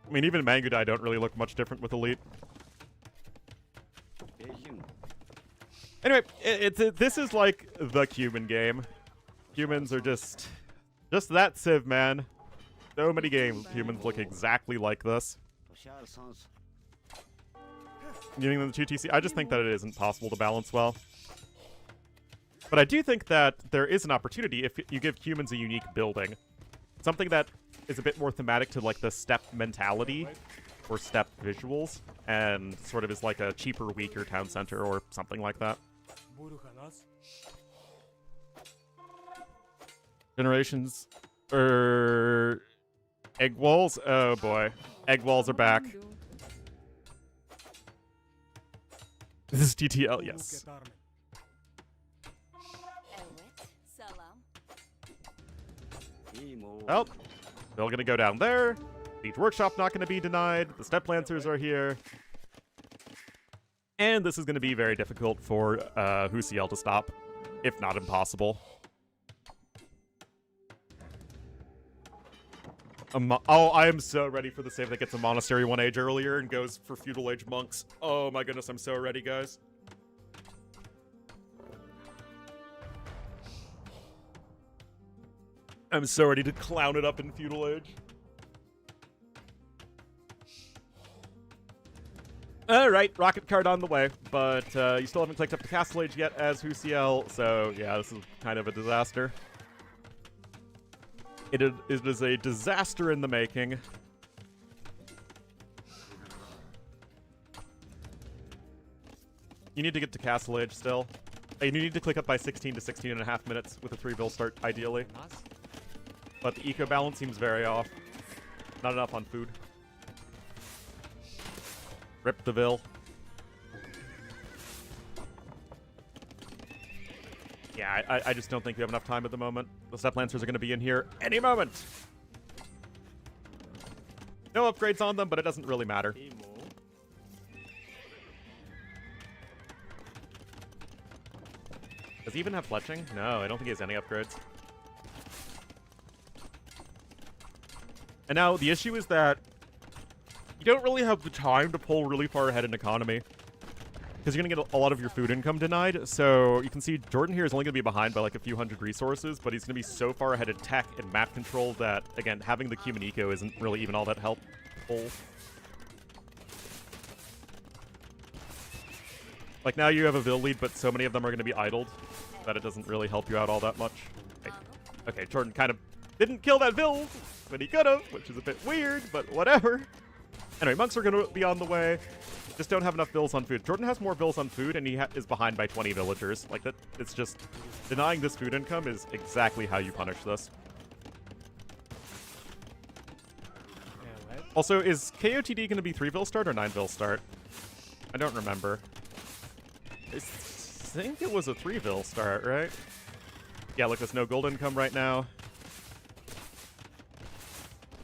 I mean, even Mangudai don't really look much different with Elite. Anyway, this is like the Cuban game. Humans are just that Civ, man. So many games, humans look exactly like this. Using them the 2TC, I just think that it isn't possible to balance well. But I do think that there is an opportunity if you give humans a unique building. Something that is a bit more thematic to like the step mentality or step visuals, and sort of is like a cheaper, weaker town center or something like that. Generations egg walls? Oh boy. Egg walls are back. This is TTL, yes. Well, they're gonna go down there. Beach Workshop not gonna be denied. The Step Lancers are here. And this is gonna be very difficult for Husiel to stop, if not impossible. Oh, I am so ready for the save that gets a Monastery 1 age earlier and goes for Feudal Age Monks. Oh my goodness, I'm so ready, guys. I'm so ready to clown it up in Feudal Age. Alright, Rocket Card on the way, but you still haven't clicked up the Castle Age yet as Husiel, so yeah, this is kind of a disaster. It is a disaster in the making. You need to get to Castle Age still. You need to click up by 16 to 16 and a half minutes with a 3-bill start, ideally. But the eco balance seems very off. Not enough on food. Rip the Vil. Yeah, I just don't think we have enough time at the moment. The Step Lancers are going to be in here any moment. No upgrades on them, but it doesn't really matter. Does he even have fletching? No, I don't think he has any upgrades. And now the issue is that you don't really have the time to pull really far ahead in economy, because you're going to get a lot of your food income denied. So you can see Jordan here is only going to be behind by like a few hundred resources, but he's going to be so far ahead in tech and map control that, again, having the Cuban eco isn't really even all that helpful. Like now you have a Vil lead, but so many of them are going to be idled that it doesn't really help you out all that much. Okay, Jordan kind of didn't kill that Vil when he could have, which is a bit weird, but whatever. Anyway, monks are going to be on the way. Just don't have enough Vils on food. Jordan has more Vils on food, and he is behind by 20 villagers. Like, that, it's just... Denying this food income is exactly how you punish this. Also, is KOTD going to be 3-vil start or 9-vil start? I don't remember. I think it was a 3-vil start, right? Yeah, look, there's no gold income right now.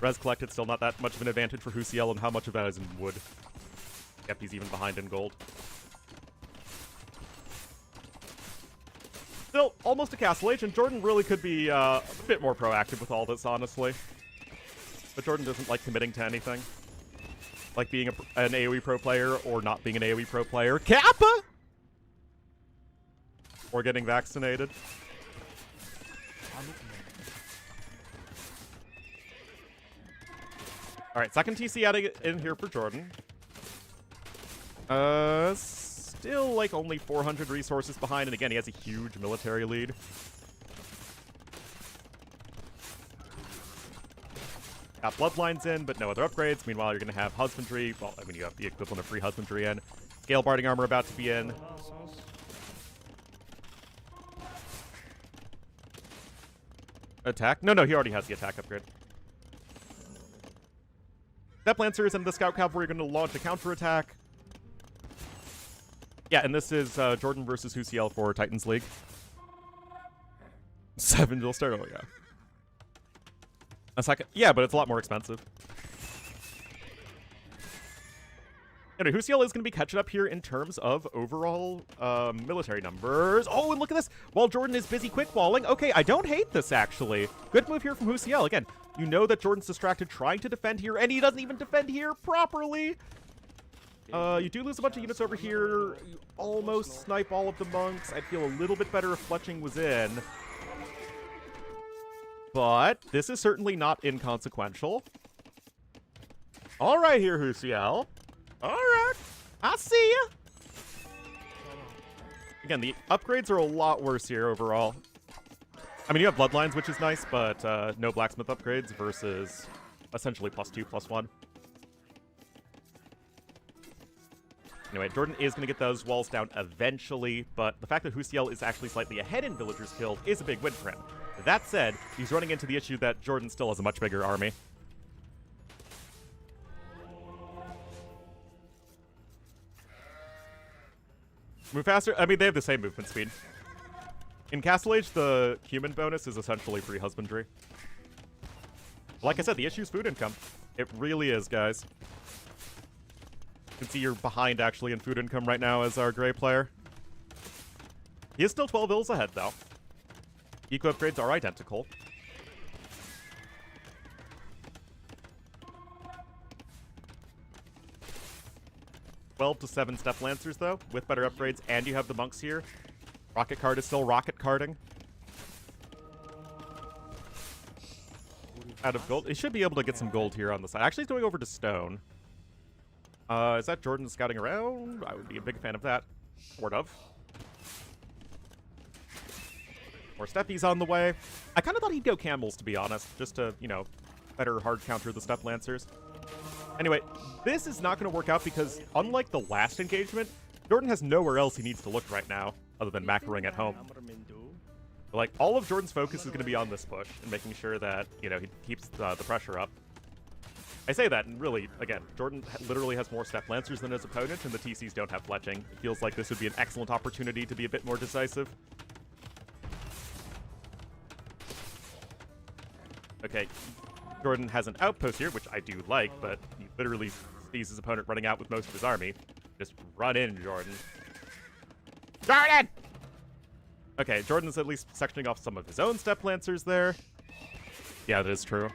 Res collected, still not that much of an advantage for Husiel, and how much of that is in wood? Yep, he's even behind in gold. Still, almost a Castle Age, and Jordan really could be a bit more proactive with all this, honestly. But Jordan doesn't like committing to anything. Like being an AoE pro player or not being an AoE pro player. Kappa! Or getting vaccinated. Alright, second TC adding in here for Jordan. Still like only 400 resources behind, and again, he has a huge military lead. Got bloodlines in, but no other upgrades. Meanwhile, you're going to have husbandry. Well, I mean, you have the equivalent of free husbandry in. Scale barding armor about to be in. Attack? No, he already has the attack upgrade. Step Lancers and the Scout Cavalry are going to launch a counterattack. Yeah, and this is Jordan versus Husiel for Titans League. 7-vil start, oh yeah. A second, yeah, but it's a lot more expensive. Anyway, Husiel is going to be catching up here in terms of overall military numbers. Oh, and look at this. While Jordan is busy quick walling. Okay, I don't hate this, actually. Good move here from Husiel. Again, you know that Jordan's distracted trying to defend here, and he doesn't even defend here properly. You do lose a bunch of units over here. You almost snipe all of the monks. I'd feel a little bit better if fletching was in. But this is certainly not inconsequential. All right here, Husiel. All right, I see ya. Again, the upgrades are a lot worse here overall. I mean, you have Bloodlines, which is nice, but no Blacksmith upgrades versus essentially +2/+1. Anyway, Jordan is going to get those walls down eventually, but the fact that Husiel is actually slightly ahead in villagers killed is a big win for him. That said, he's running into the issue that Jordan still has a much bigger army. Move faster? I mean, they have the same movement speed. In Castle Age, the human bonus is essentially free husbandry. Like I said, the issue is food income. It really is, guys. You can see you're behind, actually, in food income right now as our gray player. He is still 12 ills ahead, though. Eco upgrades are identical. To 7 Step Lancers, though, with better upgrades, and you have the monks here. Rocket card is still rocket carding. Out of gold. He should be able to get some gold here on the side. Actually, he's going over to stone. Is that Jordan scouting around? I would be a big fan of that. Sort of. More steppies on the way. I kind of thought he'd go camels, to be honest, just to, you know, better hard counter the Step Lancers. Anyway, this is not going to work out because, unlike the last engagement, Jordan has nowhere else he needs to look right now, other than macroing at home. Like, all of Jordan's focus is going to be on this push, and making sure that, you know, he keeps the pressure up. I say that, and really, again, Jordan literally has more Step Lancers than his opponent, and the TCs don't have fletching. It feels like this would be an excellent opportunity to be a bit more decisive. Okay, Jordan has an outpost here, which I do like, but he literally sees his opponent running out with most of his army. Just run in, Jordan. Jordan! Okay, Jordan's at least sectioning off some of his own Step Lancers there. Yeah, that is true.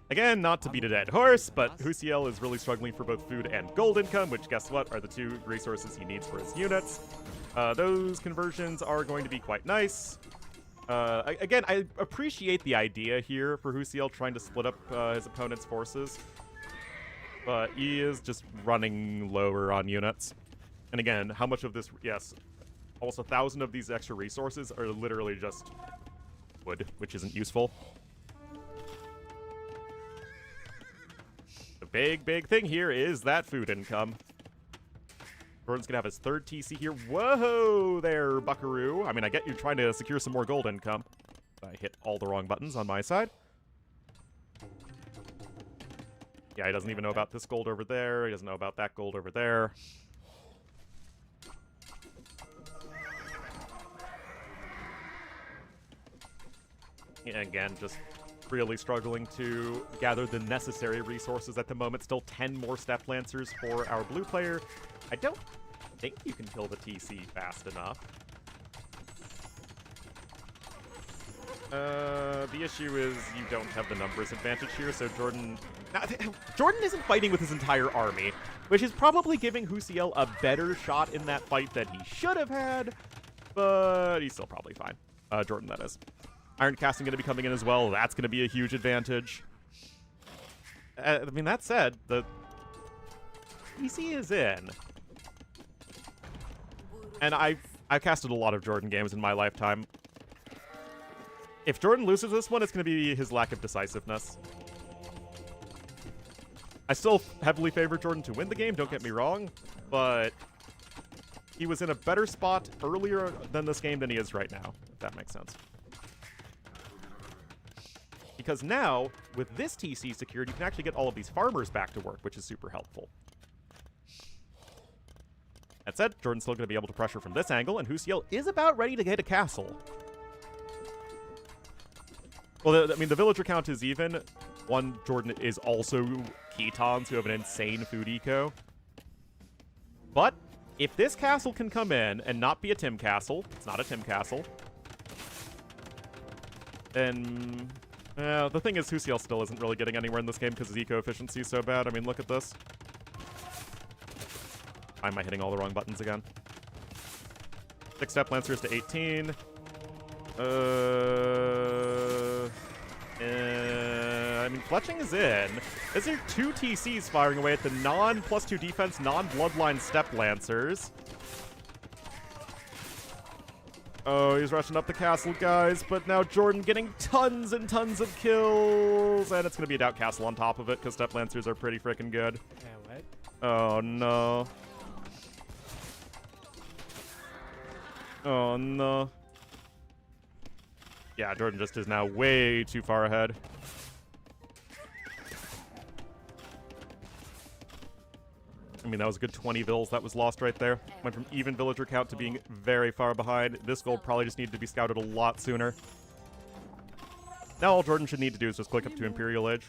Again, not to beat a dead horse, but Husiel is really struggling for both food and gold income, which, guess what, are the 2 resources he needs for his units. Those conversions are going to be quite nice. Again, I appreciate the idea here for Husiel trying to split up his opponent's forces, but he is just running lower on units. And again, how much of this, yes, almost 1,000 of these extra resources are literally just wood, which isn't useful. The big thing here is that food income. Jordan's gonna have his 3rd TC here. Whoa there, buckaroo. I mean, I get you trying to secure some more gold income. I hit all the wrong buttons on my side. Yeah, he doesn't even know about this gold over there. He doesn't know about that gold over there. And again, just really struggling to gather the necessary resources at the moment. Still 10 more Step Lancers for our blue player. I don't think you can kill the TC fast enough. The issue is you don't have the numbers advantage here, so Jordan isn't fighting with his entire army, which is probably giving Husiel a better shot in that fight that he should have had, but he's still probably fine. Jordan, that is. Iron Casting going to be coming in as well. That's going to be a huge advantage. I mean, that said, the TC is in. And I've casted a lot of Jordan games in my lifetime. If Jordan loses this one, it's going to be his lack of decisiveness. I still heavily favor Jordan to win the game, don't get me wrong, but he was in a better spot earlier than this game than he is right now, if that makes sense. Because now, with this TC secured, you can actually get all of these farmers back to work, which is super helpful. That said, Jordan's still going to be able to pressure from this angle, and Husiel is about ready to get a castle. Well, I mean, the villager count is even. One, Jordan is also Ketons, who have an insane food eco. But if this castle can come in and not be a Tim castle, it's not a Tim castle, then the thing is, Husiel still isn't really getting anywhere in this game because his eco efficiency is so bad. I mean, look at this. Why am I hitting all the wrong buttons again? 6-step Lancers to 18. I mean, fletching is in. These are 2 TCs firing away at the non-+2 defense, non-bloodline step Lancers. Oh, he's rushing up the castle, guys, but now Jordan getting tons and tons of kills, and it's going to be a Doubt Castle on top of it, because Step Lancers are pretty freaking good. What? Oh, no. Oh, no. Yeah, Jordan just is now way too far ahead. I mean, that was a good 20 vills that was lost right there. Went from even villager count to being very far behind. This gold probably just needed to be scouted a lot sooner. Now all Jordan should need to do is just click up to Imperial Age.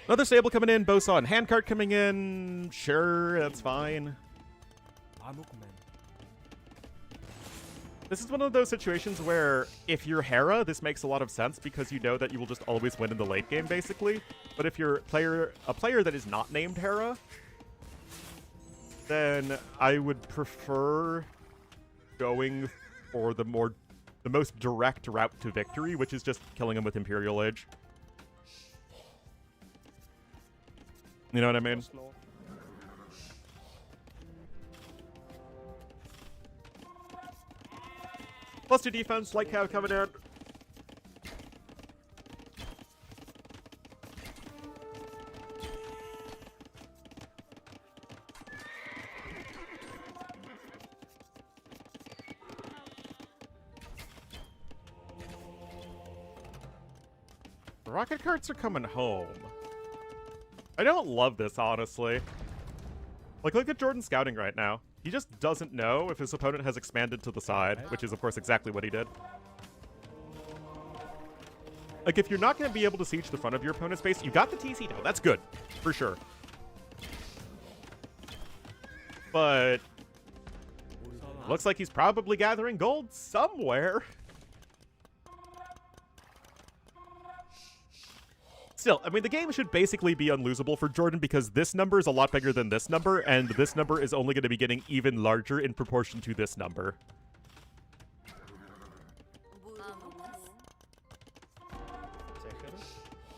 Another stable coming in, Boson. Handcart coming in. Sure, that's fine. This is one of those situations where if you're Hera, this makes a lot of sense because you know that you will just always win in the late game, basically. But if you're a player that is not named Hera, then I would prefer going for the most direct route to victory, which is just killing him with Imperial Age. You know what I mean? +2 defense, light cav coming in. The rocket carts are coming home. I don't love this, honestly. Like, look at Jordan scouting right now. He just doesn't know if his opponent has expanded to the side, which is, of course, exactly what he did. Like, if you're not going to be able to siege the front of your opponent's base, you got the TC down. That's good, for sure. But looks like he's probably gathering gold somewhere. Still, I mean, the game should basically be unlosable for Jordan because this number is a lot bigger than this number, and this number is only going to be getting even larger in proportion to this number.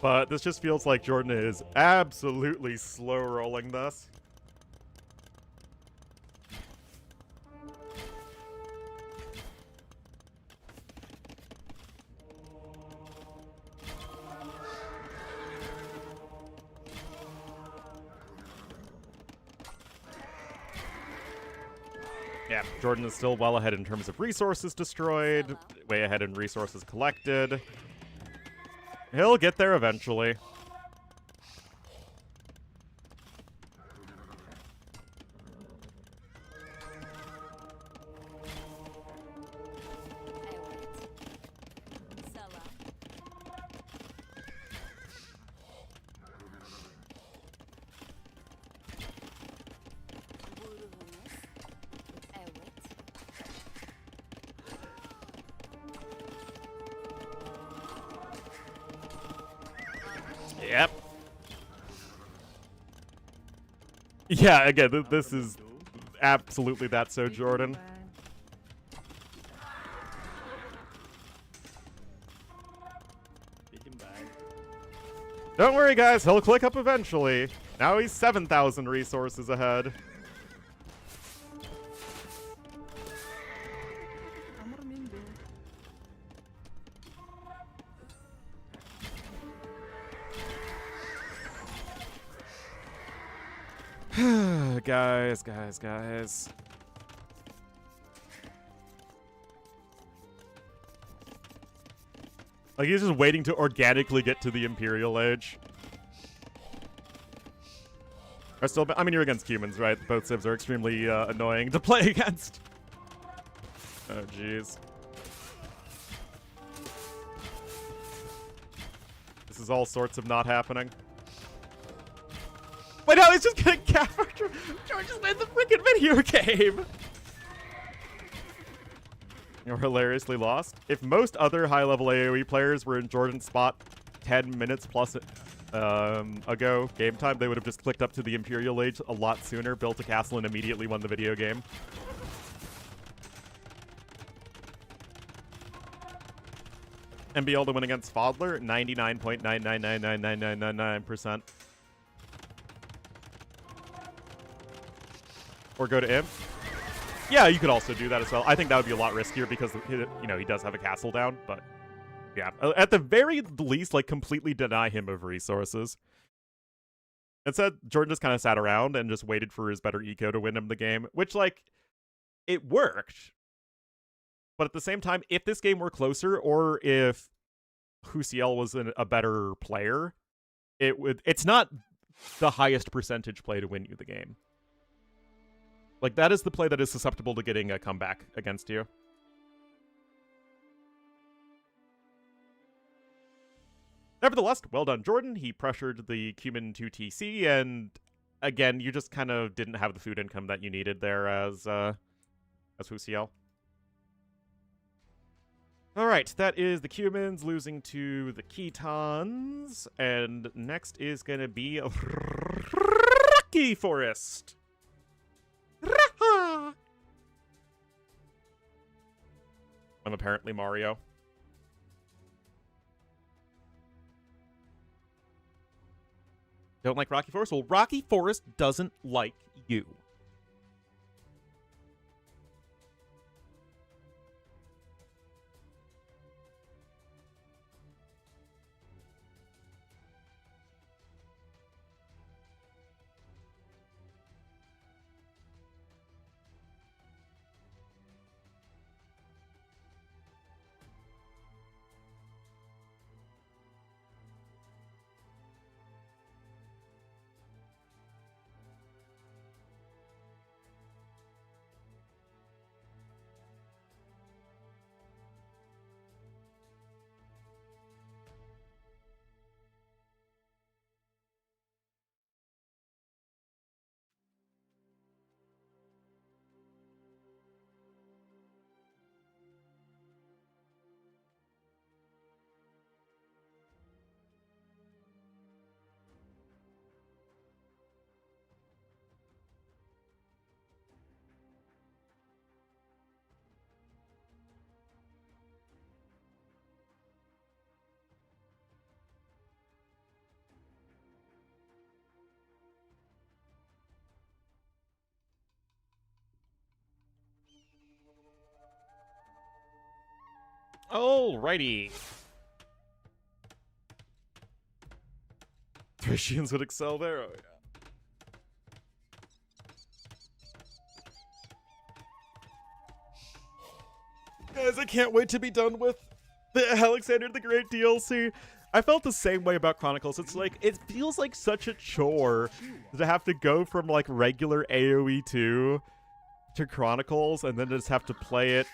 But this just feels like Jordan is absolutely slow rolling this. Yeah, Jordan is still well ahead in terms of resources destroyed, way ahead in resources collected. He'll get there eventually. Yep. Yeah, again, this is absolutely that so Jordan. Don't worry, guys. He'll click up eventually. Now he's 7,000 resources ahead. Guys. Like, he's just waiting to organically get to the Imperial Age. I mean, you're against humans, right? Both civs are extremely annoying to play against. Oh, jeez. This is all sorts of not happening. Wait, no, he's just gonna capture. George just made the freaking video game. You're hilariously lost. If most other high-level AoE players were in Jordan's spot 10 minutes plus ago game time, they would have just clicked up to the Imperial Age a lot sooner, built a castle, and immediately won the video game. And be able to win against Fodler, 99.999999999%. Or go to Imp. Yeah, you could also do that as well. I think that would be a lot riskier because, you know, he does have a castle down, but yeah. At the very least, like, completely deny him of resources. Instead, Jordan just kind of sat around and just waited for his better eco to win him the game, which, like, it worked. But at the same time, if this game were closer, or if Husiel was a better player, it's not the highest percentage play to win you the game. Like, that is the play that is susceptible to getting a comeback against you. Nevertheless, well done, Jordan. He pressured the Cumin 2TC, and again, you just kind of didn't have the food income that you needed there as Husiel. Alright, that is the Cumins losing to the Ketons, and next is going to be Rocky Forest. I'm apparently Mario. Don't like Rocky Forest? Well, Rocky Forest doesn't like you. Alrighty. Thracians would excel there. Oh, yeah. Guys, I can't wait to be done with the Alexander the Great DLC. I felt the same way about Chronicles. It's like, it feels like such a chore to have to go from, like, regular AoE 2 to Chronicles and then just have to play it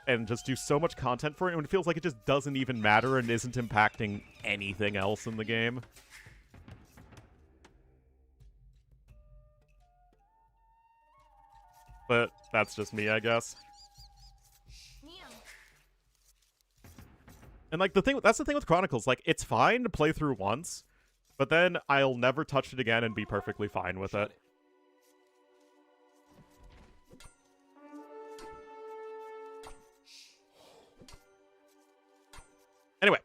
and just do so much content for it, and it feels like it just doesn't even matter and isn't impacting anything else in the game. But that's just me, I guess. And, like, that's the thing with Chronicles. Like, it's fine to play through once, but then I'll never touch it again and be perfectly fine with it. Anyway,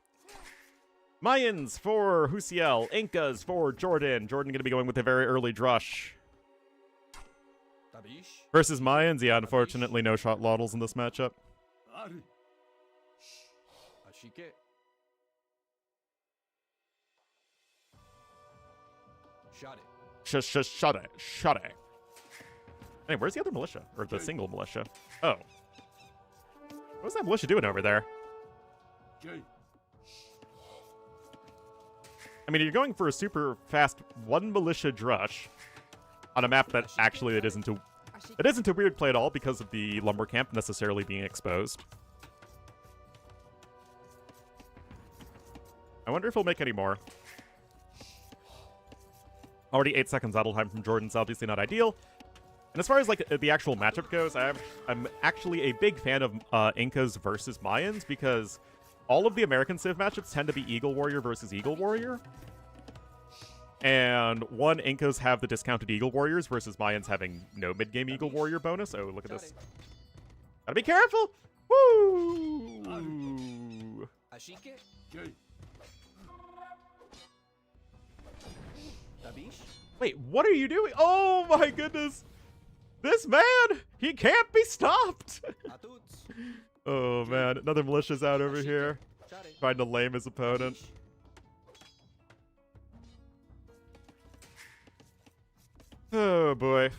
Mayans for Husiel, Incas for Jordan. Jordan going to be going with a very early Drush. Versus Mayans, yeah, unfortunately no shot Laudels in this matchup. Shut it. Hey, where's the other militia? Or the single militia? Oh. What's that militia doing over there? I mean, you're going for a super fast one militia drush on a map that actually it isn't It isn't a weird play at all because of the lumber camp necessarily being exposed. I wonder if he'll make any more. Already 8 seconds idle time from Jordan's obviously not ideal. And as far as like the actual matchup goes, I'm actually a big fan of Incas versus Mayans because all of the American Civ matchups tend to be Eagle Warrior versus Eagle Warrior. And Incas have the discounted Eagle Warriors versus Mayans having no mid-game Eagle Warrior bonus. Oh, look at this. Gotta be careful! Woo! Wait, what are you doing? Oh my goodness! This man! He can't be stopped! Oh man, another militia's out over here. Trying to lame his opponent. Oh boy.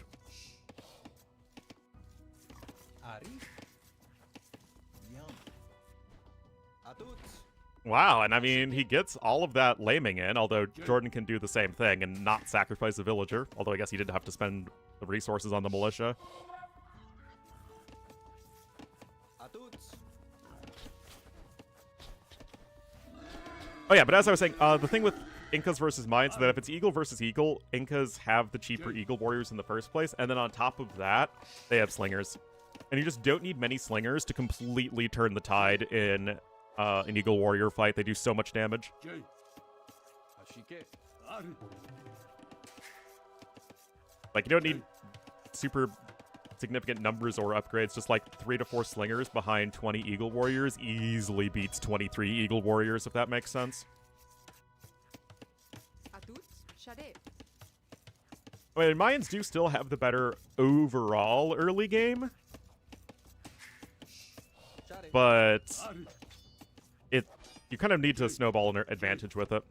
Wow, and I mean, he gets all of that laming in, although Jordan can do the same thing and not sacrifice a villager. Although I guess he did have to spend the resources on the militia. Oh yeah, but as I was saying, the thing with Incas versus Mayans is that if it's Eagle versus Eagle, Incas have the cheaper Eagle Warriors in the first place, and then on top of that, they have Slingers. And you just don't need many Slingers to completely turn the tide in an Eagle Warrior fight. They do so much damage. Like, you don't need super significant numbers or upgrades. Just like 3 to 4 Slingers behind 20 Eagle Warriors easily beats 23 Eagle Warriors, if that makes sense. I mean, Mayans do still have the better overall early game, but you kind of need to snowball an advantage with it.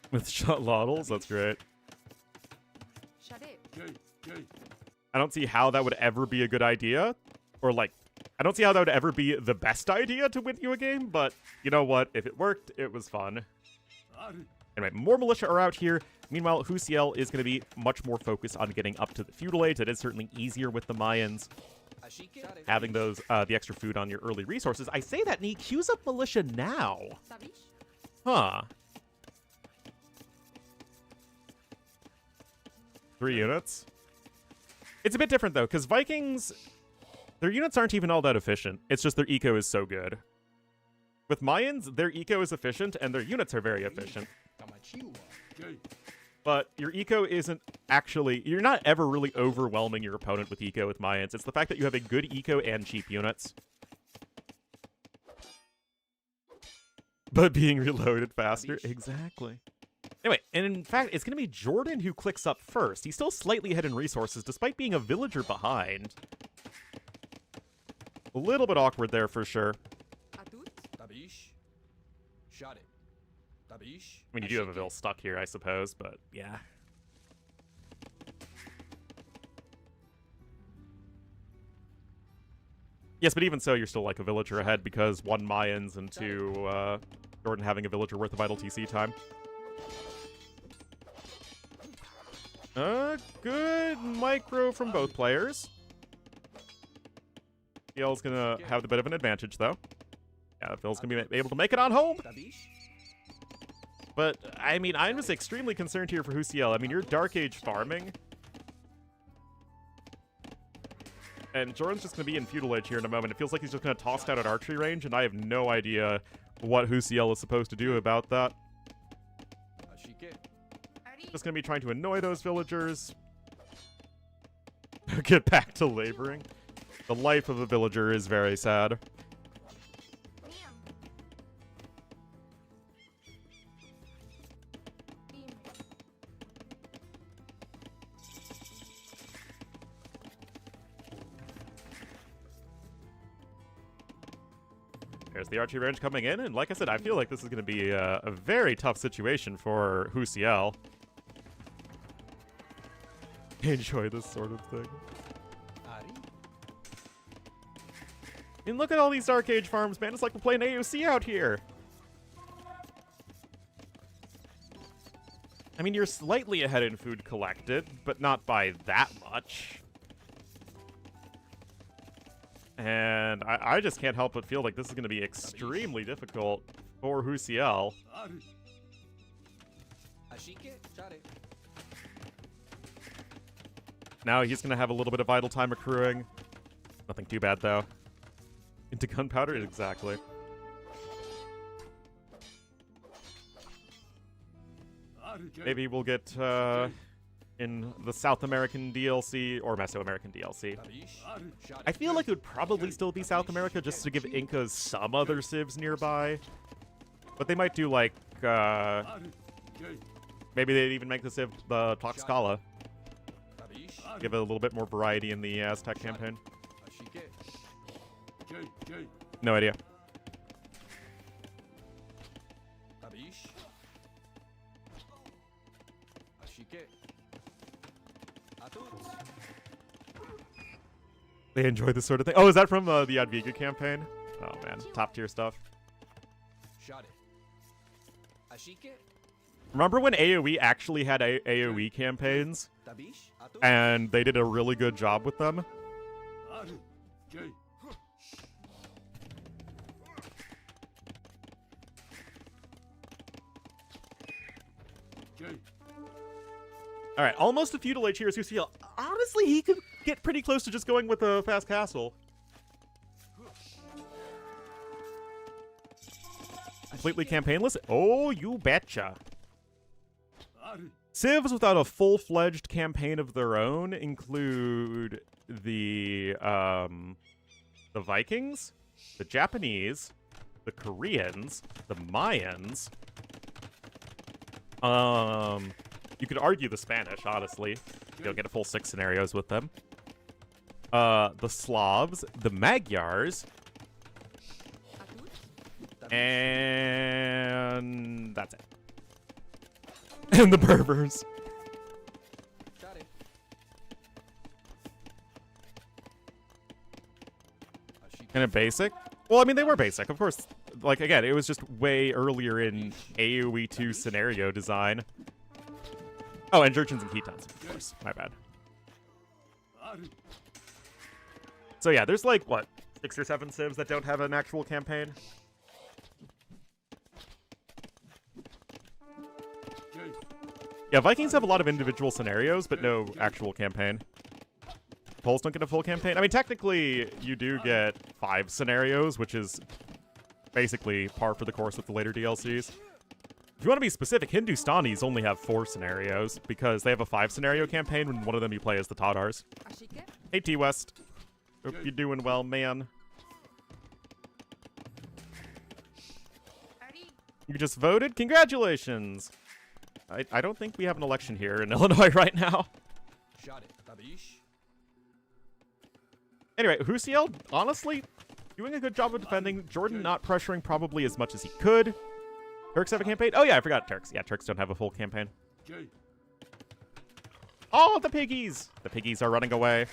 With shot loddles, that's great. I don't see how that would ever be a good idea, or like, I don't see how that would ever be the best idea to win you a game, but you know what? If it worked, it was fun. Anyway, more militia are out here. Meanwhile, Husiel is going to be much more focused on getting up to the feudal age. It is certainly easier with the Mayans having those the extra food on your early resources. I say that, and he queues up militia now. Huh. 3 units. It's a bit different, though, because Vikings, their units aren't even all that efficient. It's just their eco is so good. With Mayans, their eco is efficient, and their units are very efficient. But your eco isn't actually... You're not ever really overwhelming your opponent with eco with Mayans. It's the fact that you have a good eco and cheap units. But being reloaded faster. Exactly. Anyway, and in fact, it's going to be Jordan who clicks up first. He's still slightly ahead in resources, despite being a villager behind. A little bit awkward there, for sure. I mean, you do have a Ville stuck here, I suppose, but yeah. Yes, but even so, you're still like a villager ahead because 1 Mayans and 2 Jordan having a villager worth of idle TC time. Good micro from both players. Phil's gonna have a bit of an advantage, though. Yeah, Phil's gonna be able to make it on home. But, I mean, I'm just extremely concerned here for Husiel. I mean, you're Dark Age farming. And Jordan's just gonna be in Feudal Age here in a moment. It feels like he's just gonna toss out at archery range, and I have no idea what Husiel is supposed to do about that. Just gonna be trying to annoy those villagers. Get back to laboring. The life of a villager is very sad. There's the archery range coming in, and like I said, I feel like this is going to be a very tough situation for Husiel. enjoy this sort of thing. And look at all these Dark Age farms, man. It's like we're playing AOC out here. I mean, you're slightly ahead in food collected, but not by that much. And I just can't help but feel like this is going to be extremely difficult for Husiel. Now he's going to have a little bit of idle time accruing. Nothing too bad, though. Into gunpowder? Exactly. Maybe we'll get in the South American DLC or Mesoamerican DLC. I feel like it would probably still be South America just to give Incas some other civs nearby. But they might do like, maybe they'd even make the civ the Tlaxcala. Give it a little bit more variety in the Aztec campaign. No idea. They enjoy this sort of thing. Oh, is that from the Adviga campaign? Oh man, top tier stuff. Remember when AoE actually had AoE campaigns? And they did a really good job with them? Alright, almost a feudal age here is Husiel. Honestly, he could get pretty close to just going with a fast castle. Completely campaignless? Oh, you betcha. Civs without a full-fledged campaign of their own include the Vikings, the Japanese, the Koreans, the Mayans. You could argue the Spanish, honestly. You don't get a full 6 scenarios with them. The Slavs, the Magyars, and that's it. And the Berbers. Kind of basic? Well, I mean, they were basic, of course. Like, again, it was just way earlier in AoE 2 scenario design. Oh, and Jurchens and Ketons, of course. My bad. So yeah, there's like, what, 6 or 7 civs that don't have an actual campaign? Yeah, Vikings have a lot of individual scenarios, but no actual campaign. Poles don't get a full campaign. I mean, technically, you do get 5 scenarios, which is basically par for the course with the later DLCs. If you want to be specific, Hindustanis only have 4 scenarios, because they have a 5-scenario campaign, when one of them you play as the Tatars. Hey, T-West. Hope you're doing well, man. You just voted? Congratulations! I don't think we have an election here in Illinois right now. Anyway, Husiel, honestly, doing a good job of defending. Jordan not pressuring probably as much as he could. Turks have a campaign? Oh yeah, I forgot Turks. Yeah, Turks don't have a full campaign. Oh, the piggies! The piggies are running away.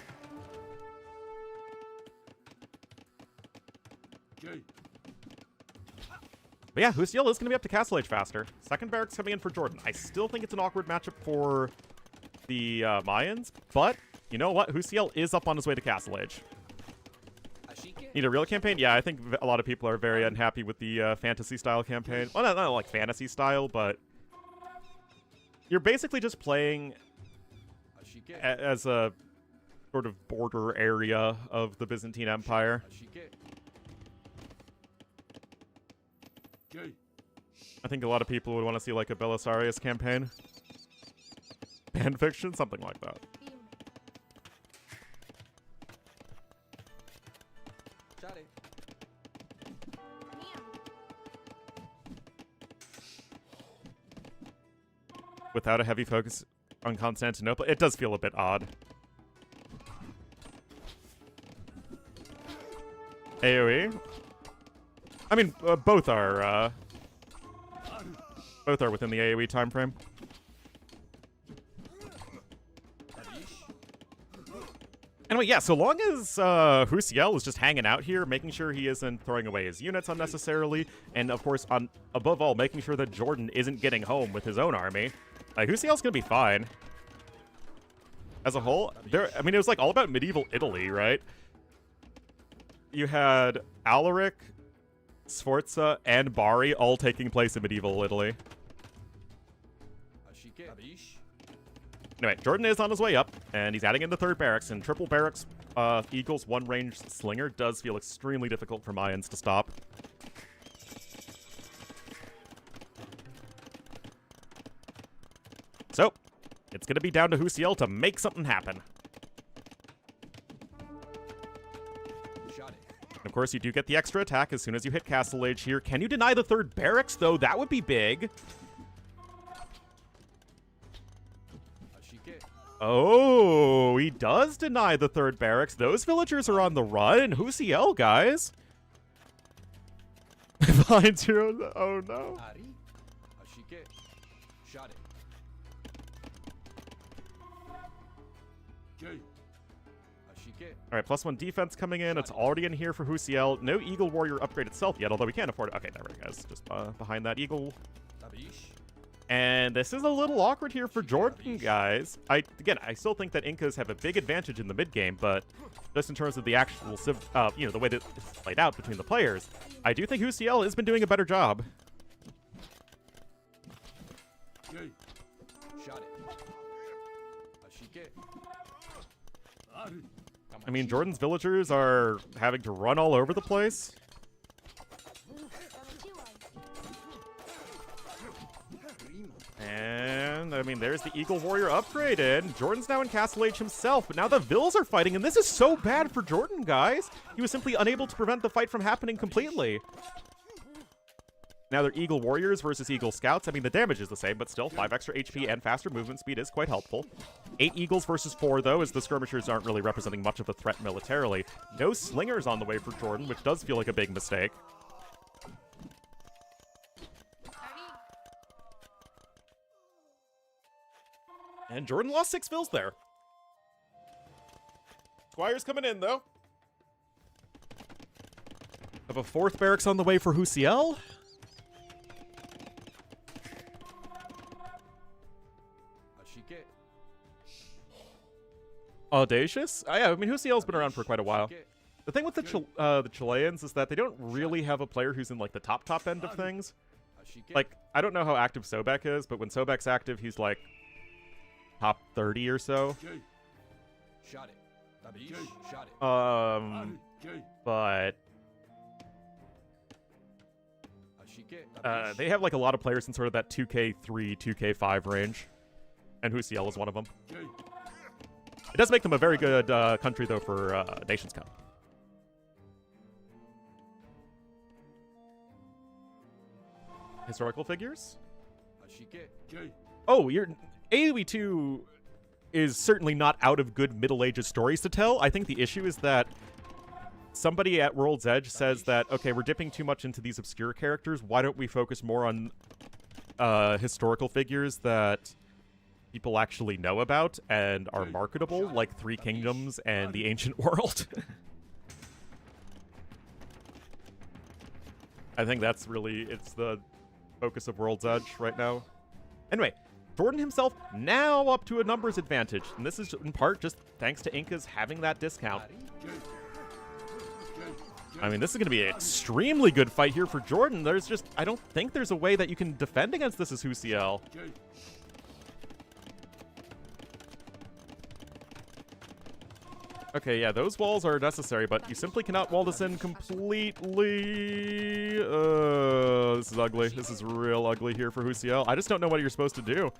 But yeah, Husiel is going to be up to Castle Age faster. Second barracks coming in for Jordan. I still think it's an awkward matchup for the Mayans, but you know what? Husiel is up on his way to Castle Age. Need a real campaign? Yeah, I think a lot of people are very unhappy with the fantasy-style campaign. Well, not like fantasy-style, but you're basically just playing as a sort of border area of the Byzantine Empire. I think a lot of people would want to see like a Belisarius campaign. Fan fiction? Something like that. Without a heavy focus on Constantinople, it does feel a bit odd. AoE? I mean, both are within the AoE time frame. Anyway, yeah, so long as Husiel is just hanging out here, making sure he isn't throwing away his units unnecessarily, and of course, above all, making sure that Jordan isn't getting home with his own army, Husiel's gonna be fine. As a whole, I mean, it was like all about medieval Italy, right? You had Alaric, Sforza, and Bari all taking place in medieval Italy. Anyway, Jordan is on his way up, and he's adding in the third barracks, and triple barracks equals one ranged slinger does feel extremely difficult for Mayans to stop. So, it's going to be down to Husiel to make something happen. Of course, you do get the extra attack as soon as you hit Castle Age here. Can you deny the third barracks, though? That would be big. Oh, he does deny the third barracks. Those villagers are on the run. Husiel, guys. Behind zero. Oh, no. All right, +1 defense coming in. It's already in here for Husiel. No Eagle Warrior upgrade itself yet, although we can't afford it. Okay, there we go, guys. Just behind that Eagle. And this is a little awkward here for Jordan, guys. Again, I still think that Incas have a big advantage in the mid game, but just in terms of the actual, the way that it's played out between the players, I do think Husiel has been doing a better job. I mean, Jordan's villagers are having to run all over the place. And, I mean, there's the Eagle Warrior upgrade in. Jordan's now in Castle Age himself, but now the Vills are fighting, and this is so bad for Jordan, guys. He was simply unable to prevent the fight from happening completely. Now they're Eagle Warriors versus Eagle Scouts. I mean, the damage is the same, but still, 5 extra HP and faster movement speed is quite helpful. 8 Eagles versus 4, though, as the skirmishers aren't really representing much of a threat militarily. No Slingers on the way for Jordan, which does feel like a big mistake. And Jordan lost 6 Vills there. Squire's coming in, though. Have a 4th barracks on the way for Husiel. Audacious? Yeah, I mean, Husiel's been around for quite a while. The thing with the Chileans is that they don't really have a player who's in, like, the top end of things. Like, I don't know how active Sobek is, but when Sobek's active, he's, like, top 30 or so. But they have, like, a lot of players in sort of that 2K3, 2K5 range. And Husiel is one of them. It does make them a very good country, though, for Nations Cup. Historical figures? Oh, AoE 2 is certainly not out of good Middle Ages stories to tell. I think the issue is that somebody at World's Edge says that, okay, we're dipping too much into these obscure characters. Why don't we focus more on historical figures that people actually know about and are marketable, like Three Kingdoms and the Ancient World? I think that's really, it's the focus of World's Edge right now. Anyway, Jordan himself now up to a numbers advantage, and this is in part just thanks to Incas having that discount. I mean, this is going to be an extremely good fight here for Jordan. There's just, I don't think there's a way that you can defend against this as Husiel. Okay, yeah, those walls are necessary, but you simply cannot wall this in completely. This is ugly. This is real ugly here for Husiel. I just don't know what you're supposed to do.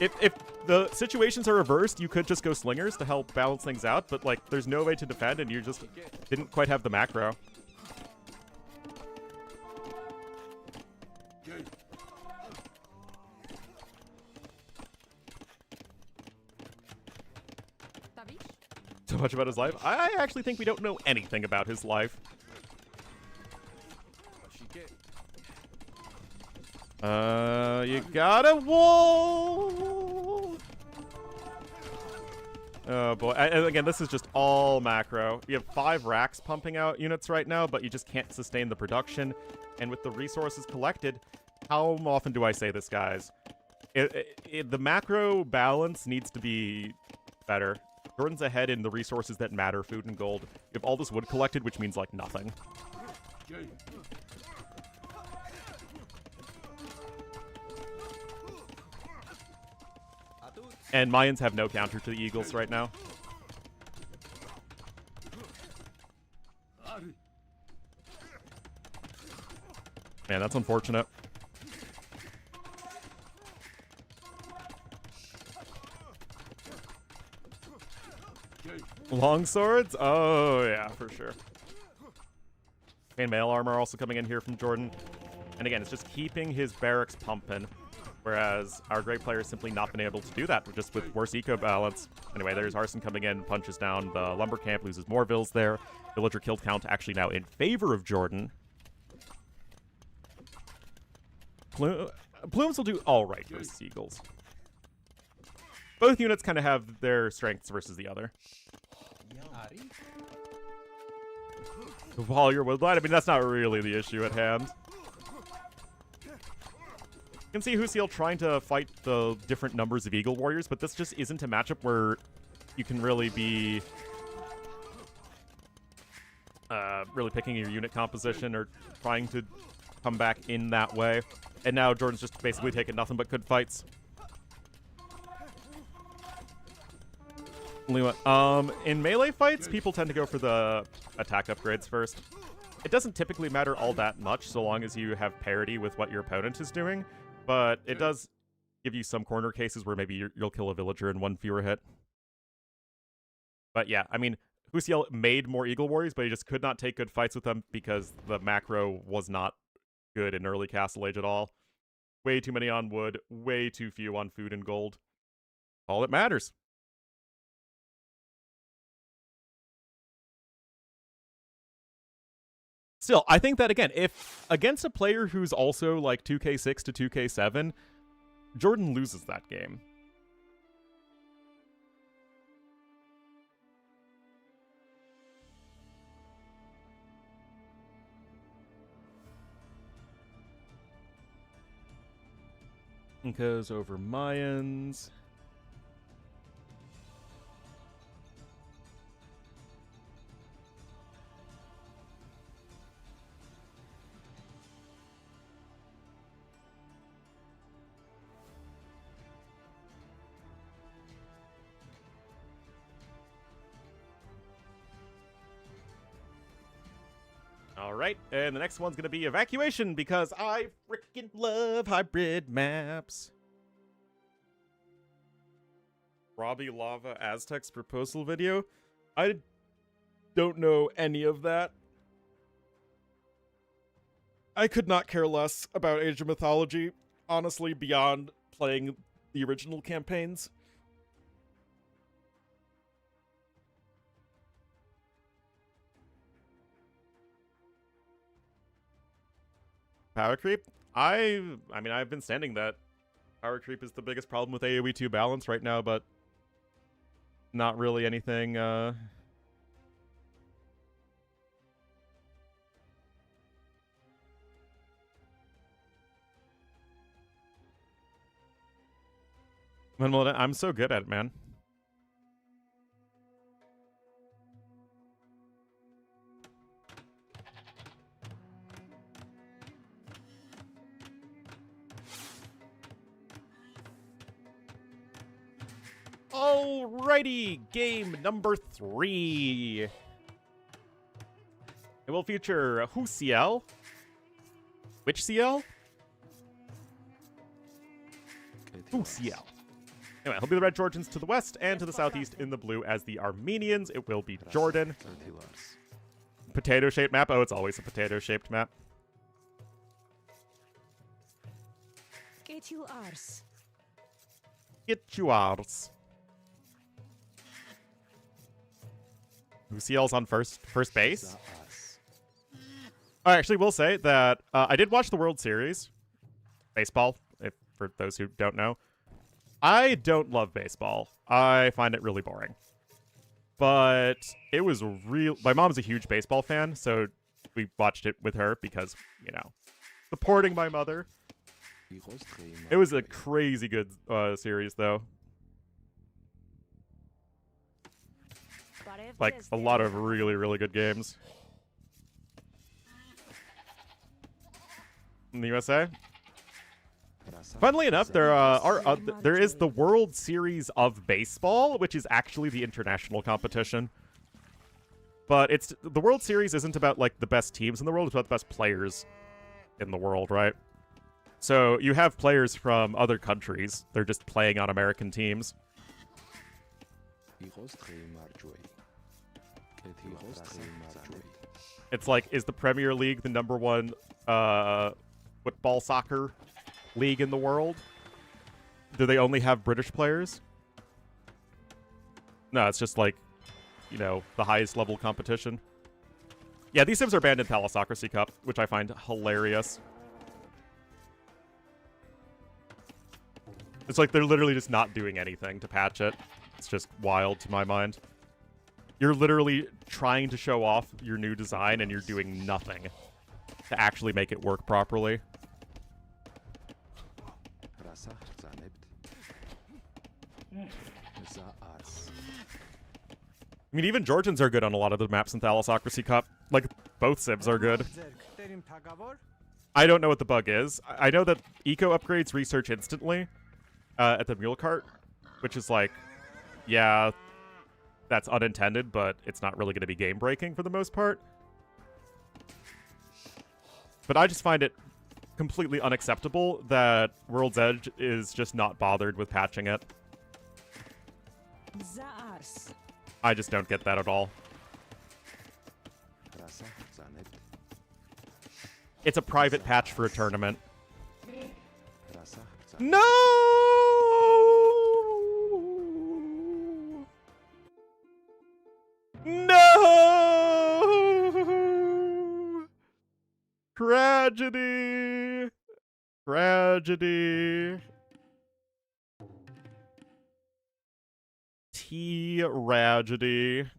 If the situations are reversed, you could just go Slingers to help balance things out, but, like, there's no way to defend, and you just didn't quite have the macro. So much about his life. I actually think we don't know anything about his life. You got a wall. Oh boy. And again, this is just all macro. You have 5 racks pumping out units right now, but you just can't sustain the production. And with the resources collected, how often do I say this, guys? The macro balance needs to be better. Jordan's ahead in the resources that matter, food and gold. You have all this wood collected, which means, like, nothing. And Mayans have no counter to the Eagles right now. Man, that's unfortunate. Long swords? Oh, yeah, for sure. And mail armor also coming in here from Jordan. And again, it's just keeping his barracks pumping. Whereas our great player has simply not been able to do that, just with worse eco balance. Anyway, there's Arson coming in, punches down the lumber camp, loses more vills there. Villager kill count actually now in favor of Jordan. Plumes will do all right versus Eagles. Both units kind of have their strengths versus the other. Warrior Woodline, I mean, that's not really the issue at hand. You can see Husiel trying to fight the different numbers of Eagle Warriors, but this just isn't a matchup where you can really be really picking your unit composition or trying to come back in that way. And now Jordan's just basically taking nothing but good fights. In melee fights, people tend to go for the attack upgrades first. It doesn't typically matter all that much so long as you have parity with what your opponent is doing, but it does give you some corner cases where maybe you'll kill a villager in one fewer hit. But yeah, I mean, Husiel made more Eagle Warriors, but he just could not take good fights with them because the macro was not good in early Castle Age at all. Way too many on wood, way too few on food and gold. All that matters. Still, I think that, again, if against a player who's also like 2k6 to 2k7, Jordan loses that game. Goes over Mayans. All right, and the next one's going to be Evacuation because I freaking love hybrid maps. Robbie Lava Aztec's proposal video? I don't know any of that. I could not care less about Age of Mythology, honestly, beyond playing the original campaigns. Power creep? I mean, I've been standing that power creep is the biggest problem with AoE 2 balance right now, but not really anything, I'm so good at it, man. Alrighty, game number 3. It will feature Husiel. Which CL? Husiel. Anyway, he'll be the Red Georgians to the west and to the southeast in the blue as the Armenians. It will be Jordan. Potato-shaped map. Oh, it's always a potato-shaped map. Get you ours. Get you ours. Husiel's on first base. I actually will say that I did watch the World Series. Baseball, for those who don't know. I don't love baseball. I find it really boring. but it was real. My mom's a huge baseball fan, so we watched it with her because, you know, supporting my mother. It was a crazy good series, though. Like, a lot of really, really good games. In the USA? Funnily enough, there is the World Series of Baseball, which is actually the international competition. But the World Series isn't about, like, the best teams in the world, it's about the best players in the world, right? So you have players from other countries. They're just playing on American teams. It's like, is the Premier League the #1 football soccer league in the world? Do they only have British players? No, it's just like, you know, the highest level competition. Yeah, these sims are banned in Thalassocracy Cup, which I find hilarious. It's like they're literally just not doing anything to patch it. It's just wild to my mind. You're literally trying to show off your new design and you're doing nothing to actually make it work properly. I mean, even Georgians are good on a lot of the maps in Thalassocracy Cup. Like, both sims are good. I don't know what the bug is. I know that eco upgrades research instantly at the mule cart, which is like, yeah, that's unintended, but it's not really going to be game-breaking for the most part. But I just find it completely unacceptable that World's Edge is just not bothered with patching it. I just don't get that at all. It's a private patch for a tournament. No! No! Tragedy! Tragedy. Tragedy.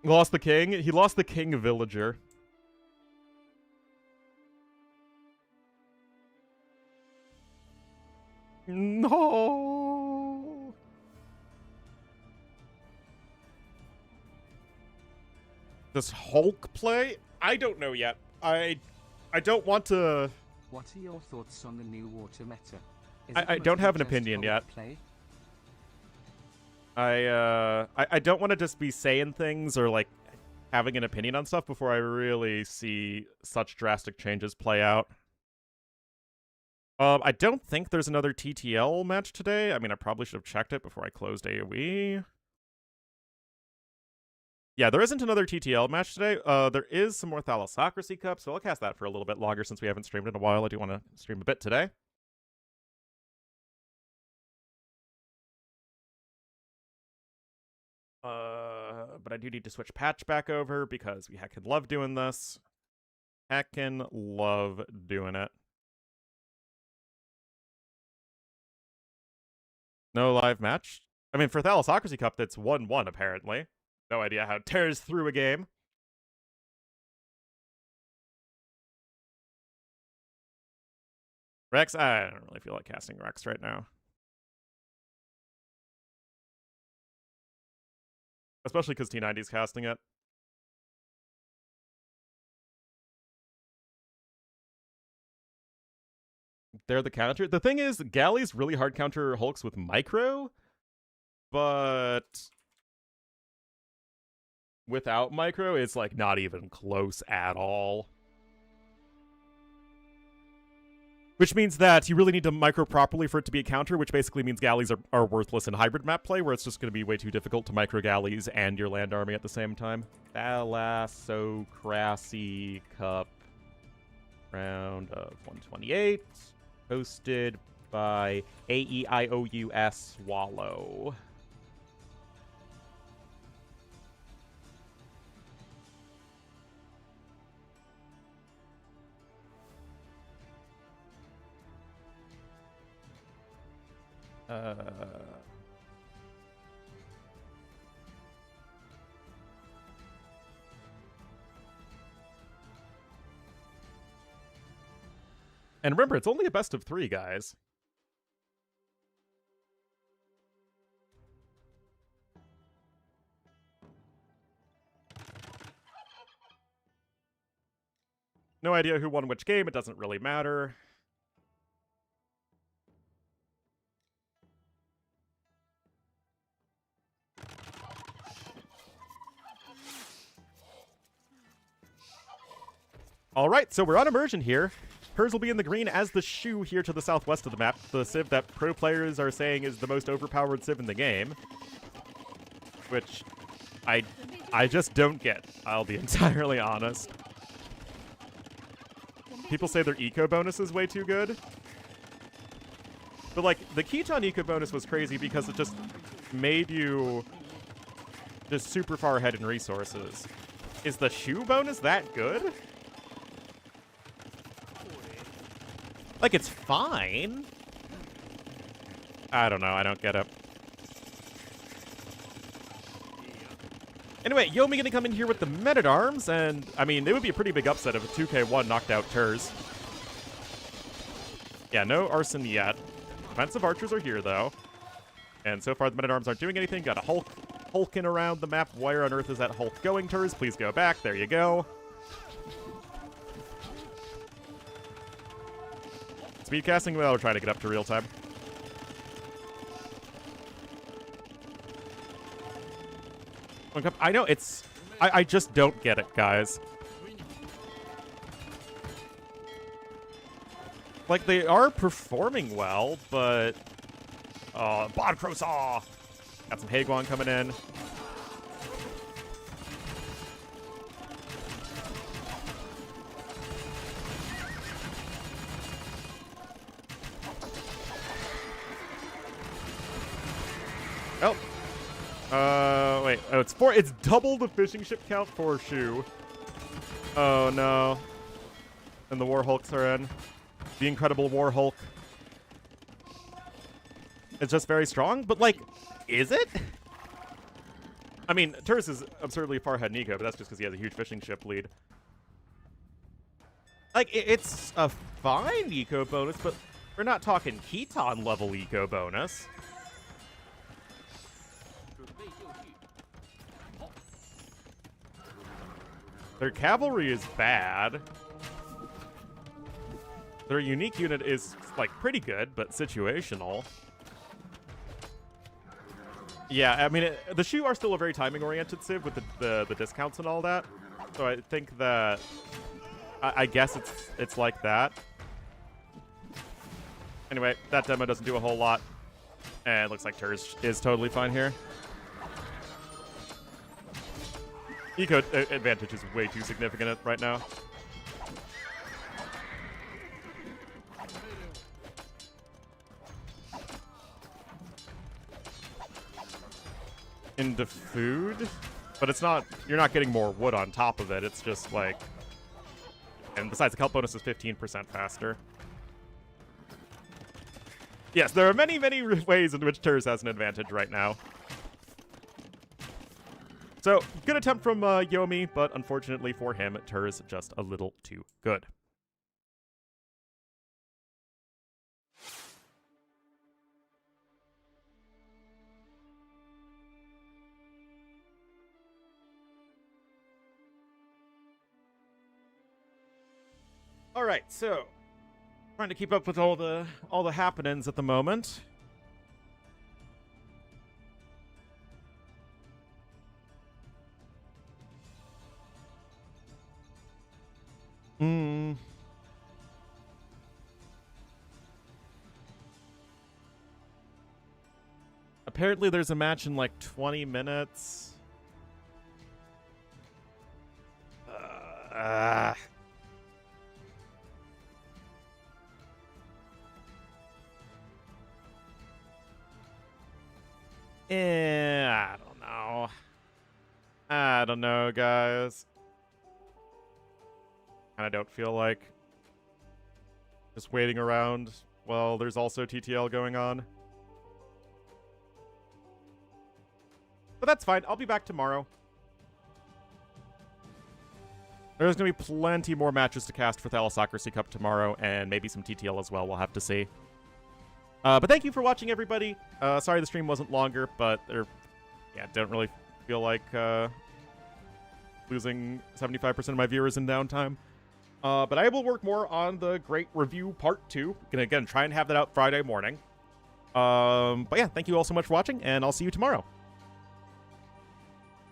Lost the king? He lost the king villager. No. Does Hulk play? I don't know yet. I don't want to. What are your thoughts on the new water meta? I don't have an opinion yet. Play? I don't want to just be saying things or like having an opinion on stuff before I really see such drastic changes play out. I don't think there's another TTL match today. I mean, I probably should have checked it before I closed AoE. Yeah, there isn't another TTL match today. There is some more Thalassocracy Cup, so I'll cast that for a little bit longer since we haven't streamed in a while. I do want to stream a bit today. But I do need to switch patch back over because we heckin' love doing this. Heckin' love doing it. No live match? I mean, for Thalassocracy Cup, that's 1-1, apparently. No idea how Terz through a game. Rex? I don't really feel like casting Rex right now. Especially because T90's casting it. They're the counter. The thing is, Galleys really hard counter Hulks with micro, but without micro, it's like not even close at all. Which means that you really need to micro properly for it to be a counter, which basically means Galleys are worthless in hybrid map play, where it's just going to be way too difficult to micro Galleys and your land army at the same time. Thalassocracy Cup round of 128. Hosted by aeiouswallow. Uh... And remember, it's only a best of 3, guys. No idea who won which game. It doesn't really matter. All right, so we're on immersion here. Terz will be in the green as the shoe here to the southwest of the map. The civ that pro players are saying is the most overpowered civ in the game. Which I just don't get, I'll be entirely honest. People say their eco bonus is way too good. But like, the Keaton eco bonus was crazy because it just made you just super far ahead in resources. Is the shoe bonus that good? Like, it's fine. I don't know. I don't get it. Anyway, Yomi gonna come in here with the Men-at-Arms, and, I mean, it would be a pretty big upset if a 2k1 knocked out Terz. Yeah, no arson yet. Defensive archers are here, though. And so far, the Men-at-Arms aren't doing anything. Got a Hulk hulking around the map. Where on earth is that Hulk going, Terz? Please go back. There you go. Speed casting, well, we're trying to get up to real time. I know, it's... I just don't get it, guys. Like, they are performing well, but... Bod Crosaw! Got some Haguan coming in. Oh. Wait. Oh, it's double the fishing ship count for Shu. Oh, no. And the War Hulks are in. The Incredible War Hulk. It's just very strong, but, like, is it? I mean, Terz is absurdly far ahead in eco, but that's just because he has a huge fishing ship lead. Like, it's a fine eco bonus, but we're not talking Keaton level eco bonus. Their cavalry is bad. Their unique unit is, like, pretty good, but situational. Yeah, I mean, the Shu are still a very timing-oriented civ with the discounts and all that. So I think that... I guess it's like that. Anyway, that demo doesn't do a whole lot. And it looks like Terz is totally fine here. Eco advantage is way too significant right now. Into food? But it's not, you're not getting more wood on top of it, it's just like... And besides, the kelp bonus is 15% faster. Yes, there are many, many ways in which Terz has an advantage right now. So, good attempt from Yomi, but unfortunately for him, Terz just a little too good. All right, so trying to keep up with all the happenings at the moment. Apparently there's a match in like 20 minutes. I don't know. I don't know, guys. I don't feel like just waiting around while there's also TTL going on. But that's fine. I'll be back tomorrow. There's going to be plenty more matches to cast for Thalassocracy Cup tomorrow, and maybe some TTL as well. We'll have to see. But thank you for watching, everybody. Sorry the stream wasn't longer, but don't really feel like losing 75% of my viewers in downtime. But I will work more on the Great Review Part 2. Gonna, again, try and have that out Friday morning. But yeah, thank you all so much for watching, and I'll see you tomorrow.